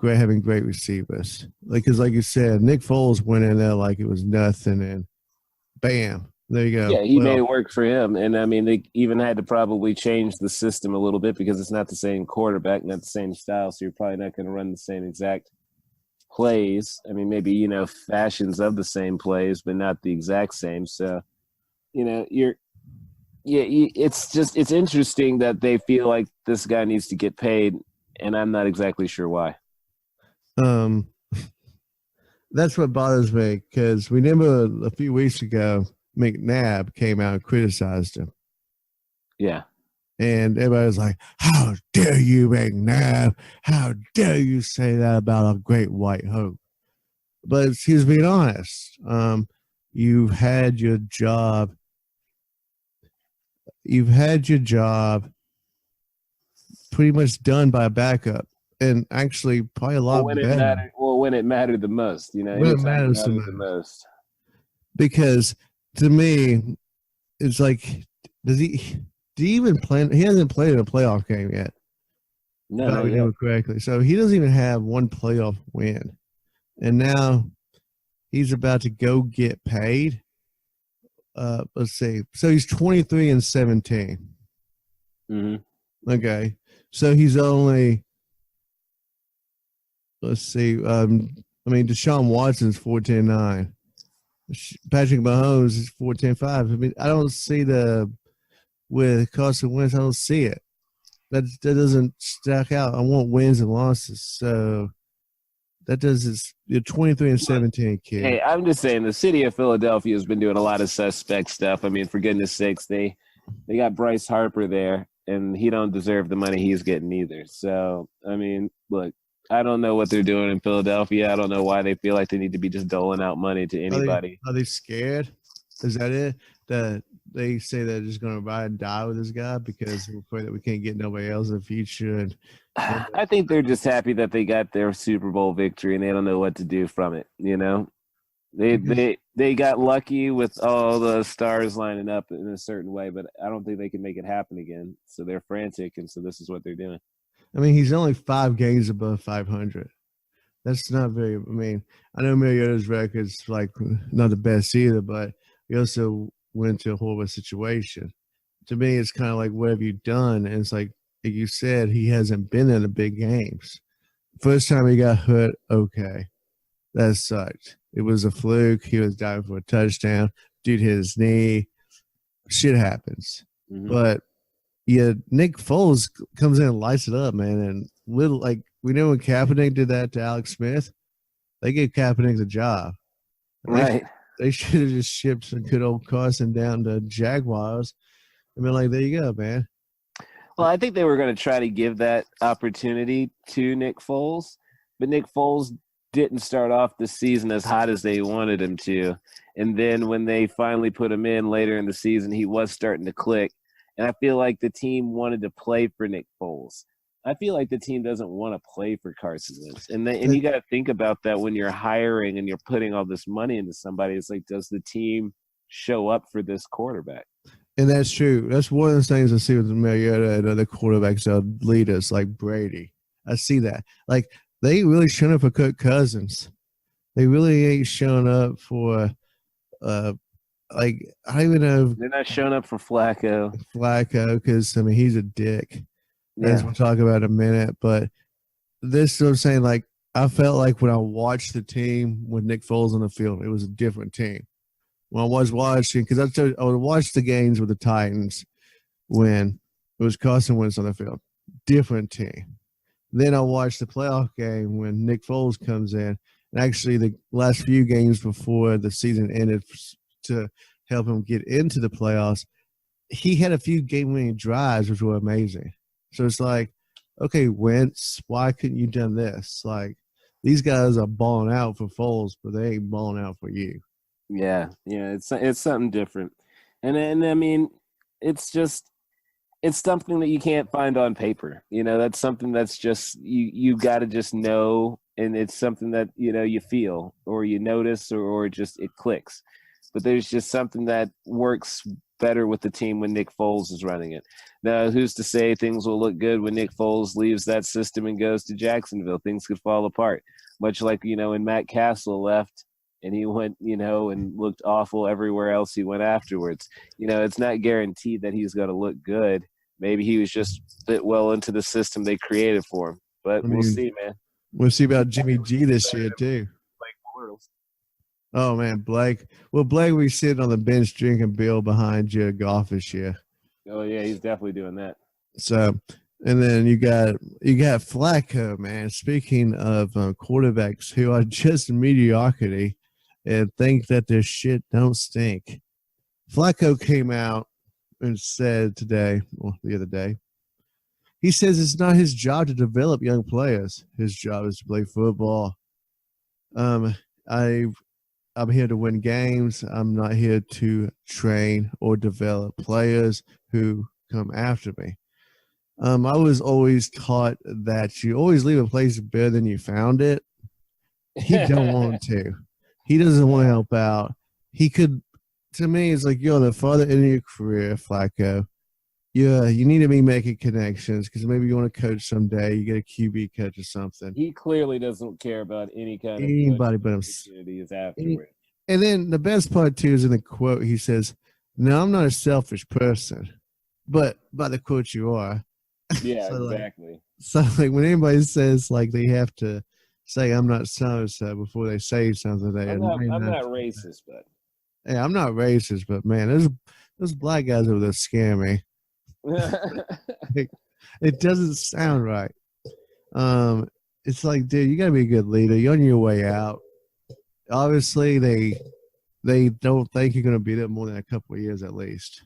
having great receivers. Because like you said, Nick Foles went in there like it was nothing, and bam, There you go. Yeah, he made Well, it work for him. And, I mean, they even had to probably change the system a little bit because it's not the same quarterback, not the same style, so you're probably not going to run the same exact plays. I mean, maybe, fashions of the same plays, but not the exact same. So, it's interesting that they feel like this guy needs to get paid, and I'm not exactly sure why. That's what bothers me because remember a few weeks ago, McNabb came out and criticized him. Yeah. And everybody was like, how dare you, McNabb? How dare you say that about a great white hope? But he's being honest. You've had your job. You've had your job pretty much done by a backup. And actually, probably a lot better. When it mattered the most, when it matters the most. Because to me, it's like, did he even play? He hasn't played in a playoff game yet. No, if I remember correctly. So he doesn't even have one playoff win. And now he's about to go get paid. Let's see. So he's 23-17. Mm-hmm. Okay. So he's only, let's see. Deshaun Watson's 14-9. Patrick Mahomes is 14-5. I mean, I don't see with Carson Wentz, I don't see it. That doesn't stack out. I want wins and losses. So that does you're 23-17, kid. Hey, I'm just saying the city of Philadelphia has been doing a lot of suspect stuff. I mean, for goodness sakes, they got Bryce Harper there, and he don't deserve the money he's getting either. So, I mean, look, I don't know what they're doing in Philadelphia. I don't know why they feel like they need to be just doling out money to anybody. Are they scared? Is that it? That they say they're just going to ride and die with this guy because we're afraid that we can't get nobody else in the future? And I think they're just happy that they got their Super Bowl victory and they don't know what to do from it. They got lucky with all the stars lining up in a certain way, but I don't think they can make it happen again. So they're frantic, and so this is what they're doing. I mean, he's only 5 games above 500. That's not very. I mean, I know Mariota's record's like not the best either, but he also went into a horrible situation. To me, it's kind of like, what have you done? And it's like you said, he hasn't been in the big games. First time he got hurt, okay, that sucked. It was a fluke. He was diving for a touchdown. Dude hit his knee. Shit happens. Mm-hmm. But yeah, Nick Foles comes in and lights it up, man. And we know when Kaepernick did that to Alex Smith, they gave Kaepernick the job. Right. They should have just shipped some good old Carson down to Jaguars. I mean, like, there you go, man. Well, I think they were going to try to give that opportunity to Nick Foles, but Nick Foles didn't start off the season as hot as they wanted him to. And then when they finally put him in later in the season, he was starting to click. And I feel like the team wanted to play for Nick Foles. I feel like the team doesn't want to play for Carson Wentz. And you got to think about that when you're hiring and you're putting all this money into somebody. It's like, does the team show up for this quarterback? And that's true. That's one of the things I see with Mariota and other quarterbacks that lead us, like Brady. I see that. Like, they really showing up for Kirk Cousins. They really ain't showing up for I don't even know. They're not showing up for Flacco. Because, I mean, he's a dick. Yeah. As we'll talk about in a minute. But this is what I'm saying. Like, I felt like when I watched the team with Nick Foles on the field, it was a different team. When I was watching, because I would watch the games with the Titans when it was Carson Wentz on the field. Different team. Then I watched the playoff game when Nick Foles comes in. And actually, the last few games before the season ended to help him get into the playoffs, he had a few game-winning drives, which were amazing. So it's like, okay, Wentz, why couldn't you done this? Like, these guys are balling out for Foles, but they ain't balling out for you. Yeah, it's something different. And I mean, it's something that you can't find on paper. That's something that's just you got to just know, and it's something that you feel or you notice or just it clicks. But there's just something that works better with the team when Nick Foles is running it. Now, who's to say things will look good when Nick Foles leaves that system and goes to Jacksonville? Things could fall apart. Much like, when Matt Castle left and he went, and looked awful everywhere else he went afterwards. It's not guaranteed that he's going to look good. Maybe he was just fit well into the system they created for him. But we'll see, man. We'll see about Jimmy G this year, too. Oh, man, Blake. Well, Blake will be sitting on the bench drinking Bill behind Jared Goff this year. Oh, yeah, he's definitely doing that. So, and then you got Flacco, man. Speaking of quarterbacks who are just mediocrity and think that their shit don't stink. Flacco came out and said the other day, he says it's not his job to develop young players. His job is to play football. I'm here to win games. I'm not here to train or develop players who come after me. I was always taught that you always leave a place better than you found it. He don't want to. He doesn't want to help out. He could, to me, it's like, the farther into your career, Flacco, you need to be making connections because maybe you want to coach someday. You get a QB coach or something. He clearly doesn't care about any kind of anybody but himself. Opportunities afterwards. And then the best part, too, is in the quote. He says, "No, I'm not a selfish person, but by the quote you are." Yeah, so exactly. When anybody says, they have to say, "I'm not so-and-so," before they say something. I'm not racist, but. Yeah, I'm not racist, but, man, those black guys over there scare me. It doesn't sound right. It's like, dude, you got to be a good leader. You're on your way out. Obviously, they don't think you're going to be there more than a couple of years at least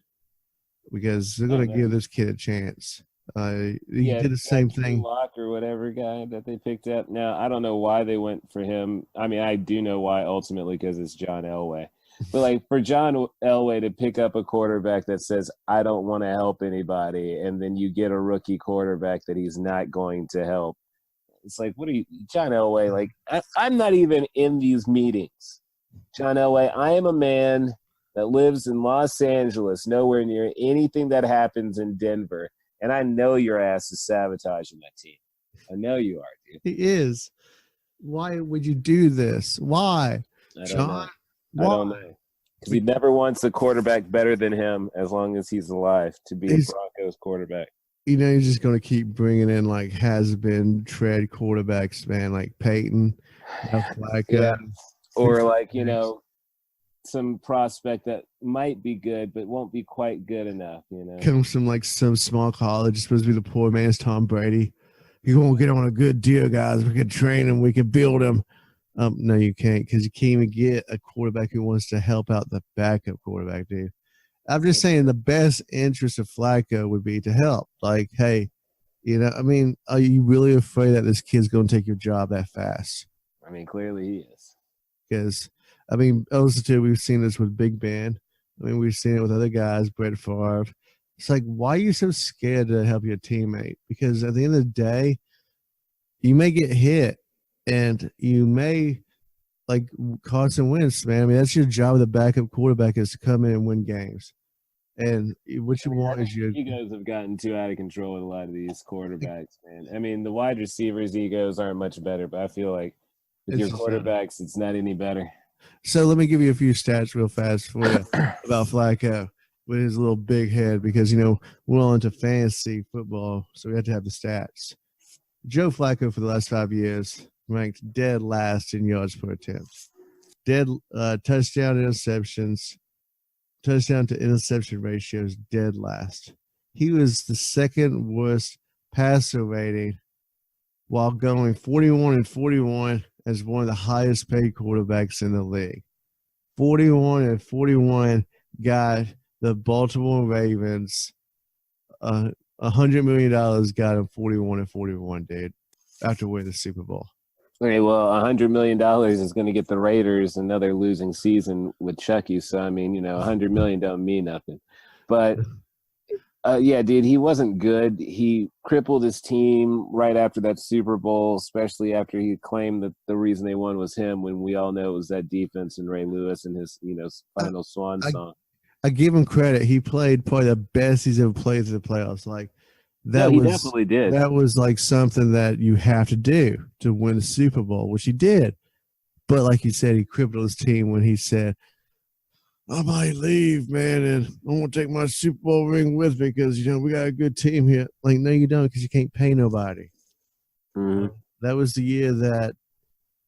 because they're going to give this kid a chance. He did the same thing. Lock or whatever guy that they picked up. Now, I don't know why they went for him. I mean, I do know why ultimately because it's John Elway. But, for John Elway to pick up a quarterback that says, I don't want to help anybody, and then you get a rookie quarterback that he's not going to help. It's like, what are you – John Elway, I'm not even in these meetings. John Elway, I am a man that lives in Los Angeles, nowhere near anything that happens in Denver, and I know your ass is sabotaging my team. I know you are, dude. He is. Why would you do this? Why? John? I don't know. Because he never wants a quarterback better than him as long as he's alive to be a Broncos quarterback. He's just going to keep bringing in, has-been tread quarterbacks, man, like Peyton, Flacco. Yeah. Or, some prospect that might be good but won't be quite good enough, Comes from, some small college. It's supposed to be the poor man's Tom Brady. You won't get on a good deal, guys. We can train him. We can build him. No, you can't because you can't even get a quarterback who wants to help out the backup quarterback, dude. I'm just saying the best interest of Flacco would be to help. Hey, are you really afraid that this kid's going to take your job that fast? I mean, clearly he is. Because, also, too, we've seen this with Big Ben. We've seen it with other guys, Brett Favre. It's like, why are you so scared to help your teammate? Because at the end of the day, you may get hit. And you may, Carson Wentz, man. That's your job as a backup quarterback is to come in and win games. And what you want is your egos have gotten too out of control with a lot of these quarterbacks, man. The wide receivers' egos aren't much better, but I feel like with your quarterbacks, it's not any better. So let me give you a few stats real fast for you about Flacco with his little big head because, we're all into fantasy football, so we have to have the stats. Joe Flacco for the last 5 years ranked dead last in yards per attempt. Touchdown to interception ratios dead last. He was the second worst passer rating while going 41-41 as one of the highest paid quarterbacks in the league. 41-41 got the Baltimore Ravens $100 million got him 41-41, dude, after winning the Super Bowl. Okay, well, $100 million is going to get the Raiders another losing season with Chucky. So, $100 million don't mean nothing. But, yeah, dude, he wasn't good. He crippled his team right after that Super Bowl, especially after he claimed that the reason they won was him when we all know it was that defense and Ray Lewis and his, final swan song. I give him credit. He played probably the best he's ever played in the playoffs. He definitely did. That was something that you have to do to win the Super Bowl, which he did. But like you said, he crippled his team when he said, I might leave, man, and I won't take my Super Bowl ring with me because, we got a good team here. Like, no, you don't, because you can't pay nobody. Mm-hmm. That was the year that,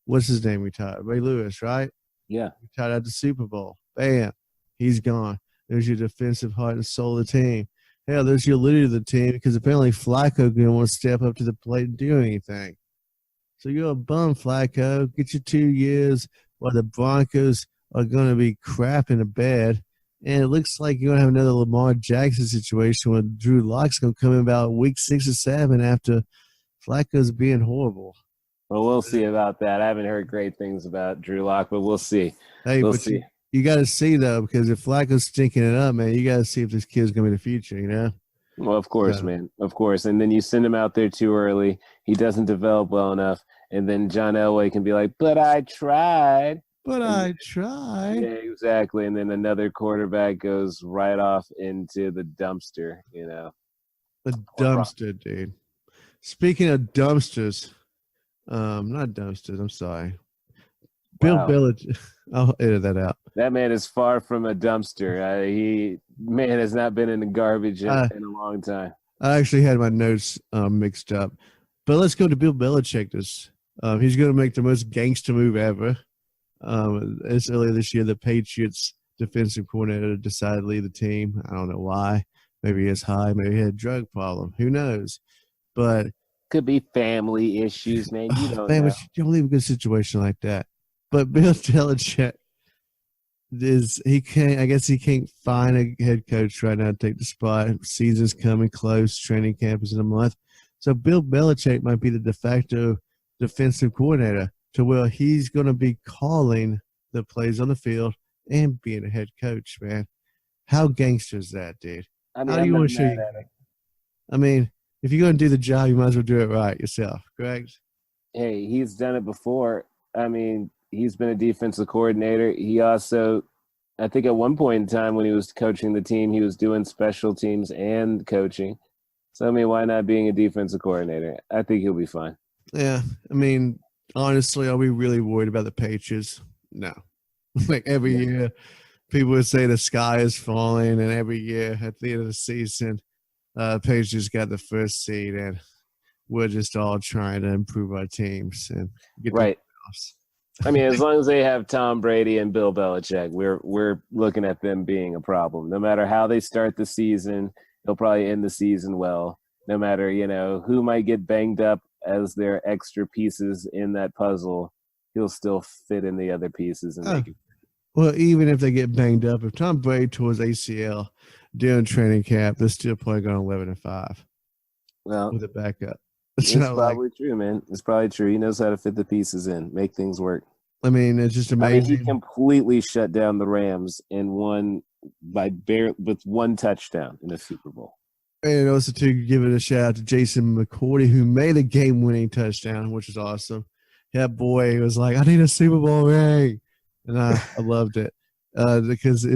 what's his name retired? Ray Lewis, right? Yeah. Retired at the Super Bowl. Bam. He's gone. There's your defensive heart and soul of the team. Hell, there's your leader of the team because apparently Flacco didn't want to step up to the plate and do anything. So you're a bum, Flacco. Get your 2 years while the Broncos are going to be crap in the bed. And it looks like you're going to have another Lamar Jackson situation where Drew Lock's going to come in about week 6 or 7 after Flacco's being horrible. Well, we'll see about that. I haven't heard great things about Drew Lock, but we'll see. Hey, we'll but see. You got to see, though, because if Flacco's stinking it up, man, you got to see if this kid's going to be the future, Well, of course, man. Of course. And then you send him out there too early. He doesn't develop well enough. And then John Elway can be like, but I tried. I tried. Yeah, exactly. And then another quarterback goes right off into the dumpster, The dumpster, dude. Speaking of dumpsters, not dumpsters, I'm sorry. Bill Belichick. I'll edit that out. That man is far from a dumpster. He has not been in the garbage in a long time. I actually had my notes mixed up. But let's go to Bill Belichick. He's going to make the most gangster move ever. It's earlier this year, the Patriots defensive coordinator decided to leave the team. I don't know why. Maybe he's high. Maybe he had a drug problem. Who knows? But could be family issues, man. You don't know. You don't leave a good situation like that. But Bill Belichick he can't find a head coach right now to take the spot. Season's coming close. Training camp is in a month. So Bill Belichick might be the de facto defensive coordinator to where he's going to be calling the plays on the field and being a head coach, man. How gangster is that, dude? How do you want to show you? I mean, if you're going to do the job, you might as well do it right yourself, correct? Hey, he's done it before. I mean, he's been a defensive coordinator. He also, I think at one point in time when he was coaching the team, he was doing special teams and coaching. So, I mean, why not being a defensive coordinator? I think he'll be fine. Yeah. I mean, honestly, are we really worried about the Patriots? No. Like every year, people would say the sky is falling, and every year at the end of the season, Patriots got the first seed, and we're just all trying to improve our teams and get the playoffs. I mean, as long as they have Tom Brady and Bill Belichick, we're looking at them being a problem. No matter how they start the season, they'll probably end the season well. No matter, who might get banged up as their extra pieces in that puzzle, he'll still fit in the other pieces and make it. Well, even if they get banged up, if Tom Brady tore his ACL during training camp, they're still probably going 11-5. Well, with a backup. It's probably true, man. It's probably true. He knows how to fit the pieces in, make things work. I mean, it's just amazing. He completely shut down the Rams and won with one touchdown in the Super Bowl. And also to give it a shout out to Jason McCourty, who made a game-winning touchdown, which is awesome. That boy was like, I need a Super Bowl ring. And I loved it because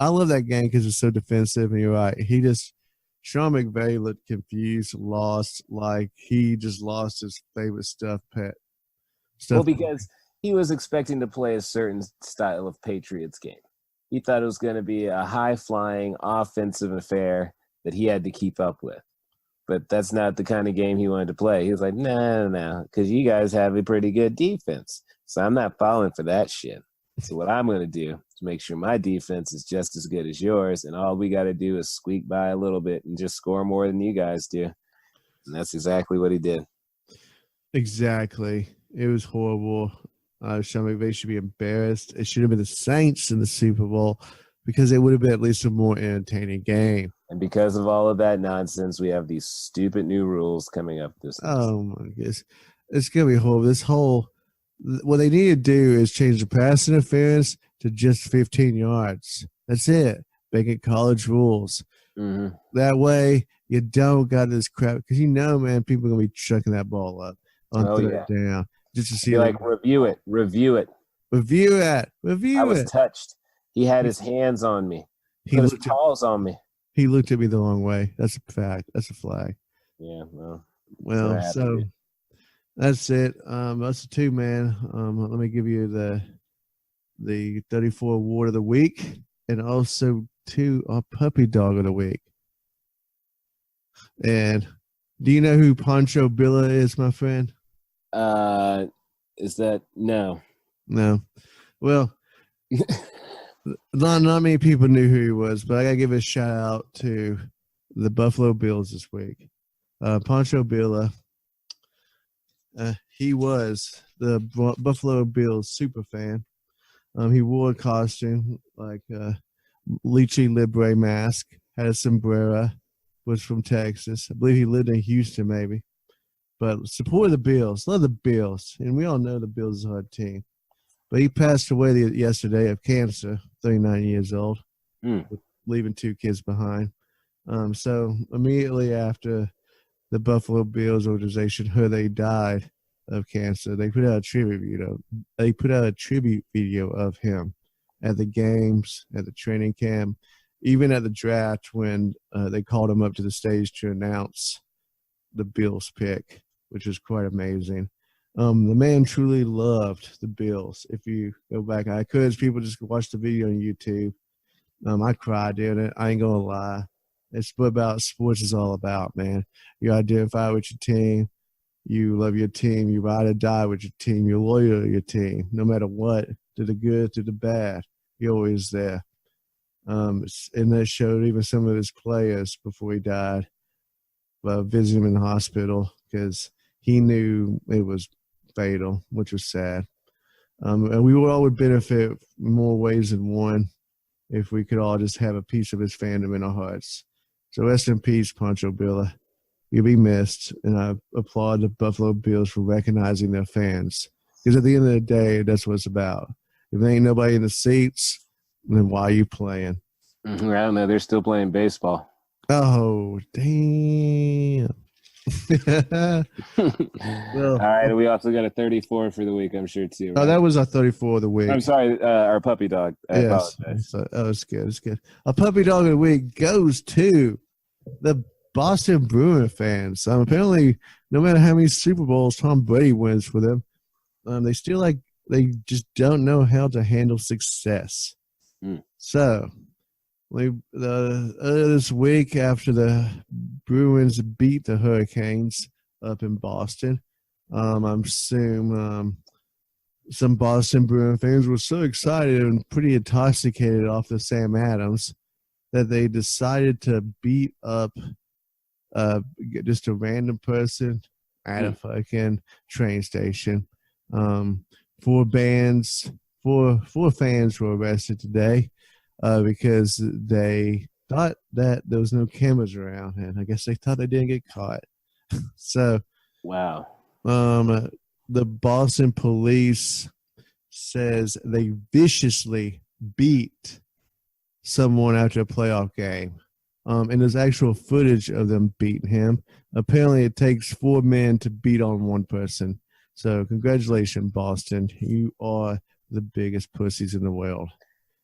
I love that game because it's so defensive. And you're right. Sean McVay looked confused, lost, like he just lost his favorite stuffed pet. Well, because he was expecting to play a certain style of Patriots game. He thought it was going to be a high-flying offensive affair that he had to keep up with. But that's not the kind of game he wanted to play. He was like, no, because you guys have a pretty good defense. So I'm not falling for that shit. So what I'm going to do is make sure my defense is just as good as yours, and all we got to do is squeak by a little bit and just score more than you guys do. And that's exactly what he did. Exactly. It was horrible. Sean McVay should be embarrassed. It should have been the Saints in the Super Bowl because it would have been at least a more entertaining game. And because of all of that nonsense, we have these stupid new rules coming up this season. Oh, my goodness. It's going to be horrible. What they need to do is change the pass interference to just 15 yards. That's it. Make it college rules. Mm-hmm. That way, you don't got this crap. Because man, people are going to be chucking that ball up on third down. Just to see. Review it. I was touched. He had his hands on me. He put his paws on me. He looked at me the wrong way. That's a fact. That's a flag. Yeah, well, so That's it. That's the two, man. Let me give you the 34 award of the week, and also our puppy dog of the week. And do you know who Pancho Villa is, my friend? Is that no? No. Well, not many people knew who he was, but I gotta give a shout out to the Buffalo Bills this week. Pancho Villa. He was the Buffalo Bills super fan. He wore a costume like a Lychee Libre mask, had a sombrero, was from Texas. I believe he lived in Houston maybe. But supported the Bills, love the Bills, and we all know the Bills is a hard team. But he passed away yesterday of cancer, 39 years old, leaving 2 kids behind. So immediately after the Buffalo Bills organization heard they died of cancer, they put out a tribute video. They put out a tribute video of him at the games, at the training camp, even at the draft when they called him up to the stage to announce the Bills pick, which is quite amazing. The man truly loved the Bills. If you go back, I encourage people just watch the video on YouTube. I cried during it. I ain't gonna lie. It's what about sports is all about, man. You identify with your team. You love your team. You ride or die with your team. You're loyal to your team, no matter what, to the good, to the bad. You're always there. And that showed even some of his players before he died, visiting him in the hospital because he knew it was fatal, which was sad. And we all would benefit in more ways than one if we could all just have a piece of his fandom in our hearts. So rest in peace, Pancho Villa. You'll be missed, and I applaud the Buffalo Bills for recognizing their fans. Because at the end of the day, that's what it's about. If there ain't nobody in the seats, then why are you playing? I don't know. They're still playing baseball. Oh, damn. Well, all right, we also got a 34 for the week, I'm sure, too. Right? Oh, that was our 34 of the week. I'm sorry, our puppy dog. I apologize. Oh, it's good. It's good. Our puppy dog of the week goes to the Boston Bruins fans. Apparently, no matter how many Super Bowls Tom Brady wins for them, they still they just don't know how to handle success. So, this week after the Bruins beat the Hurricanes up in Boston, I'm assuming some Boston Bruins fans were so excited and pretty intoxicated off the Sam Adams that they decided to beat up just a random person at a fucking train station. Four fans were arrested today because they thought that there was no cameras around, and I guess they thought they didn't get caught. So, wow. The Boston police says they viciously beat someone after a playoff game. And there's actual footage of them beating him. Apparently, it takes 4 men to beat on one person. So, congratulations, Boston. You are the biggest pussies in the world.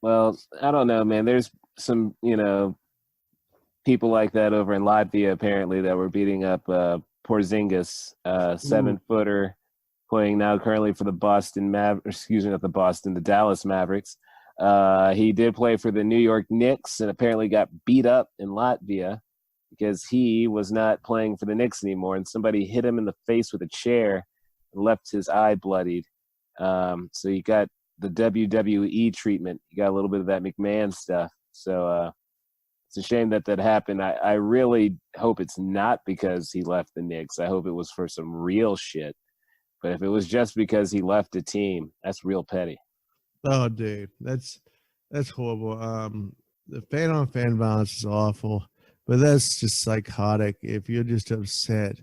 Well, I don't know, man. There's some, people like that over in Latvia, apparently, that were beating up Porzingis, 7-footer, playing now currently for the the Dallas Mavericks. He did play for the New York Knicks and apparently got beat up in Latvia because he was not playing for the Knicks anymore, and somebody hit him in the face with a chair and left his eye bloodied. So he got the WWE treatment. He got a little bit of that McMahon stuff. So it's a shame that happened. I really hope it's not because he left the Knicks. I hope it was for some real shit. But if it was just because he left a team, that's real petty. Oh, dude, that's horrible. The fan-on-fan violence is awful, but that's just psychotic. If you're just upset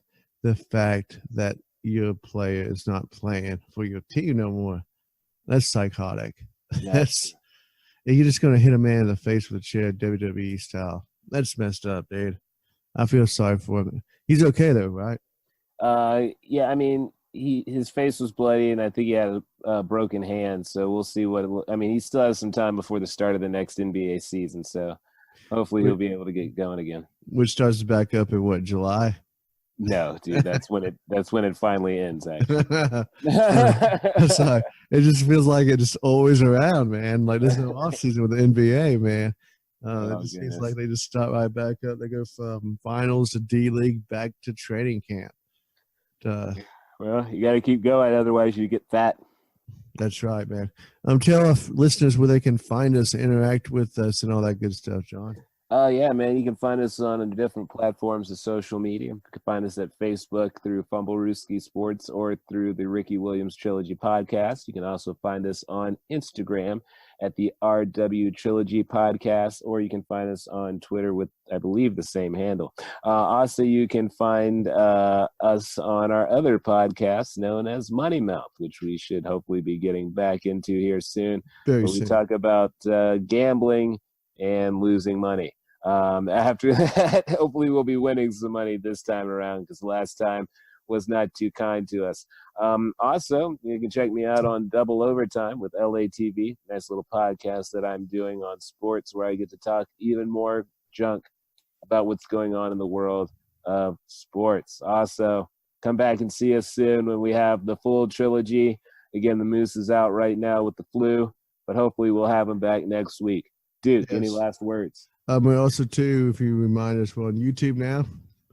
the fact that your player is not playing for your team no more, that's psychotic. That's you're just gonna hit a man in the face with a chair, WWE style. That's messed up, dude. I feel sorry for him. He's okay though, right? Yeah, I mean. His face was bloody, and I think he had a broken hand. So we'll see he still has some time before the start of the next NBA season. So hopefully he'll be able to get going again. Which starts back up in what, July? No, dude, that's when it finally ends. Actually, Sorry. It just feels like it's just always around, man. Like there's no off season with the NBA, man. It just seems like they just start right back up. They go from finals to D League back to training camp. Well, you got to keep going, otherwise you get fat. That's right, man. Tell our listeners where they can find us, interact with us, and all that good stuff, John. Yeah, man, you can find us on different platforms of social media. You can find us at Facebook through Fumblerooski Sports or through the Ricky Williams Trilogy podcast. You can also find us on Instagram at the RW Trilogy podcast, or you can find us on Twitter with, I believe, the same handle. Also, you can find us on our other podcast known as Money Mouth, which we should hopefully be getting back into here soon. Very soon. We talk about gambling and losing money. After that, hopefully we'll be winning some money this time around, because last time was not too kind to us. Also, you can check me out on Double Overtime with LATV, nice little podcast that I'm doing on sports, where I get to talk even more junk about what's going on in the world of sports. Also, come back and see us soon when we have the full trilogy. Again, the Moose is out right now with the flu, but hopefully we'll have him back next week. Dude, any last words? But also, too, if you remind us, we're on YouTube now.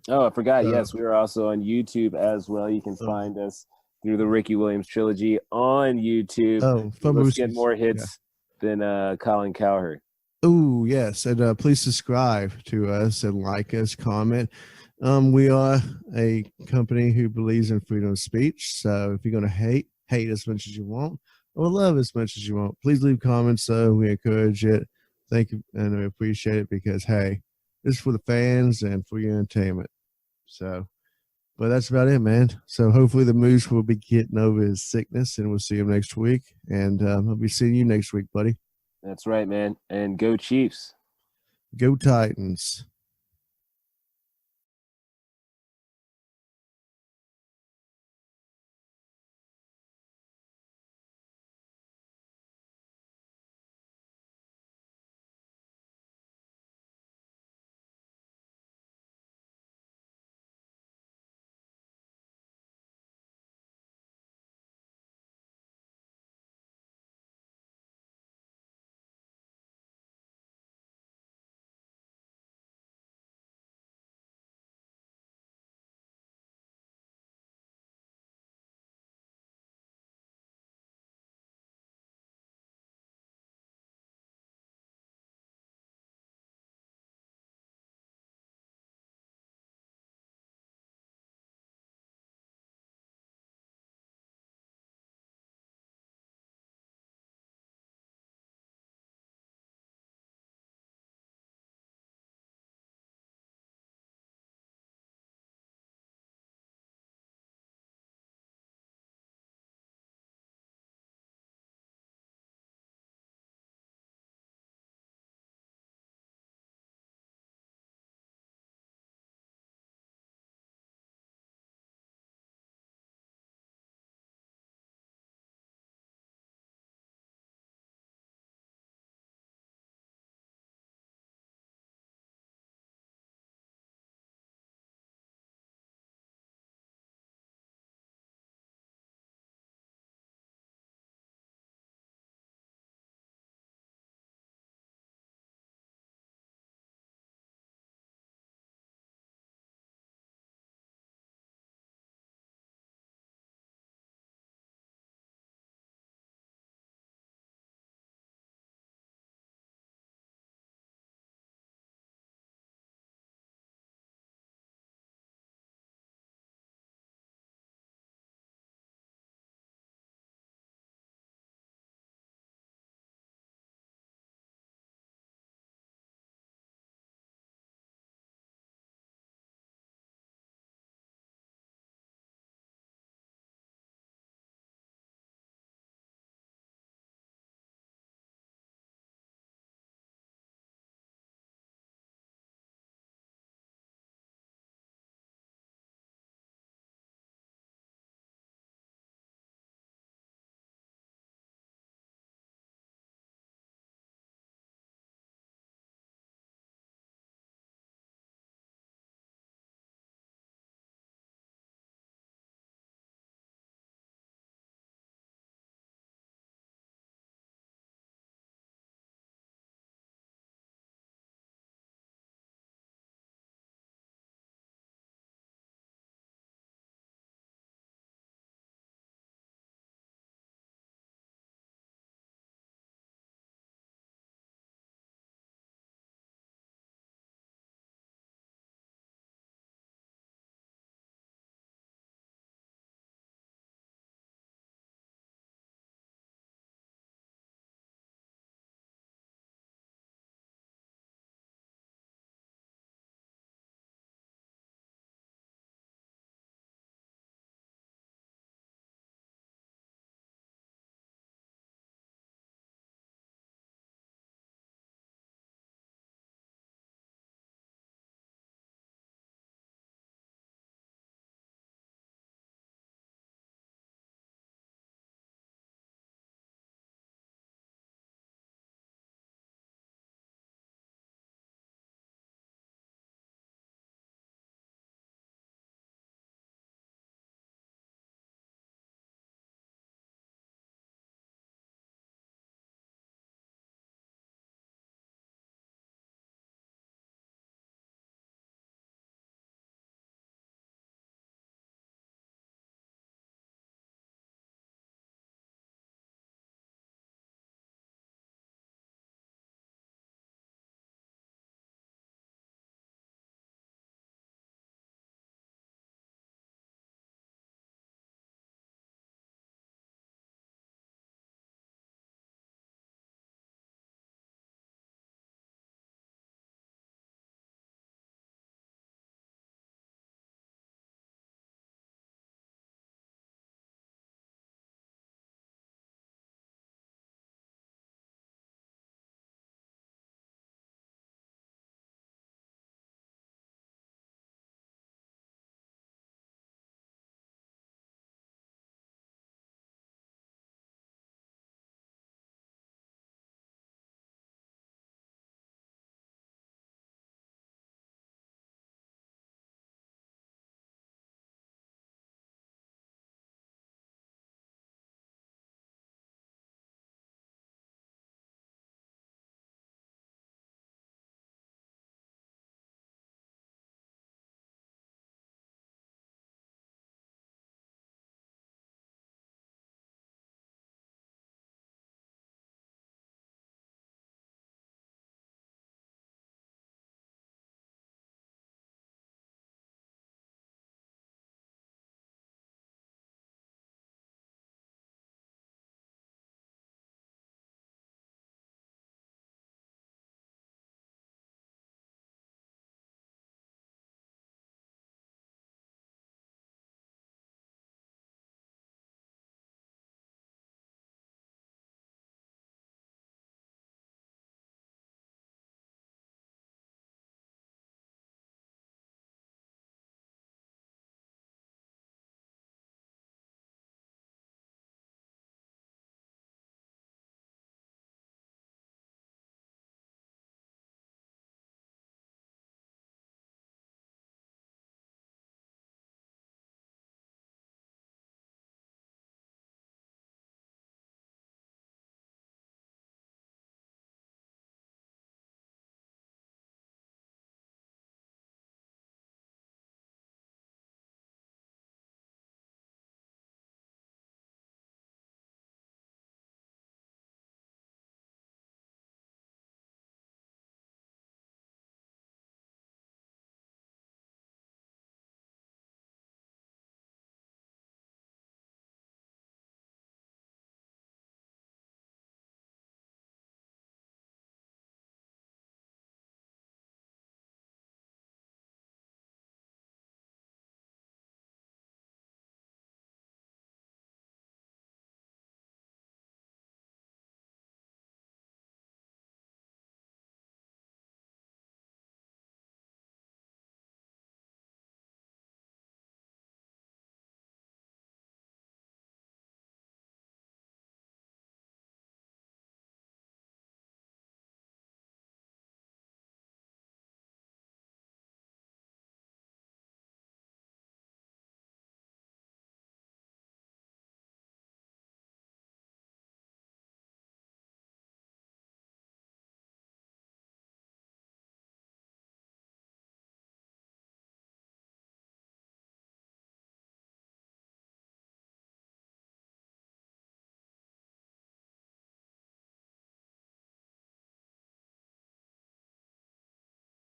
Oh, I forgot. Yes, we are also on YouTube as well. You can find us through the Ricky Williams Trilogy on YouTube. Let's get more hits than Colin Cowherd. Oh, yes. And please subscribe to us and like us, comment. We are a company who believes in freedom of speech. So if you're going to hate as much as you want, or love as much as you want, please leave comments so we encourage it. Thank you, and we appreciate it, because, hey, this is for the fans and for your entertainment. So, but that's about it, man. So hopefully the Moose will be getting over his sickness, and we'll see him next week. And I'll be seeing you next week, buddy. That's right, man. And go Chiefs. Go Titans.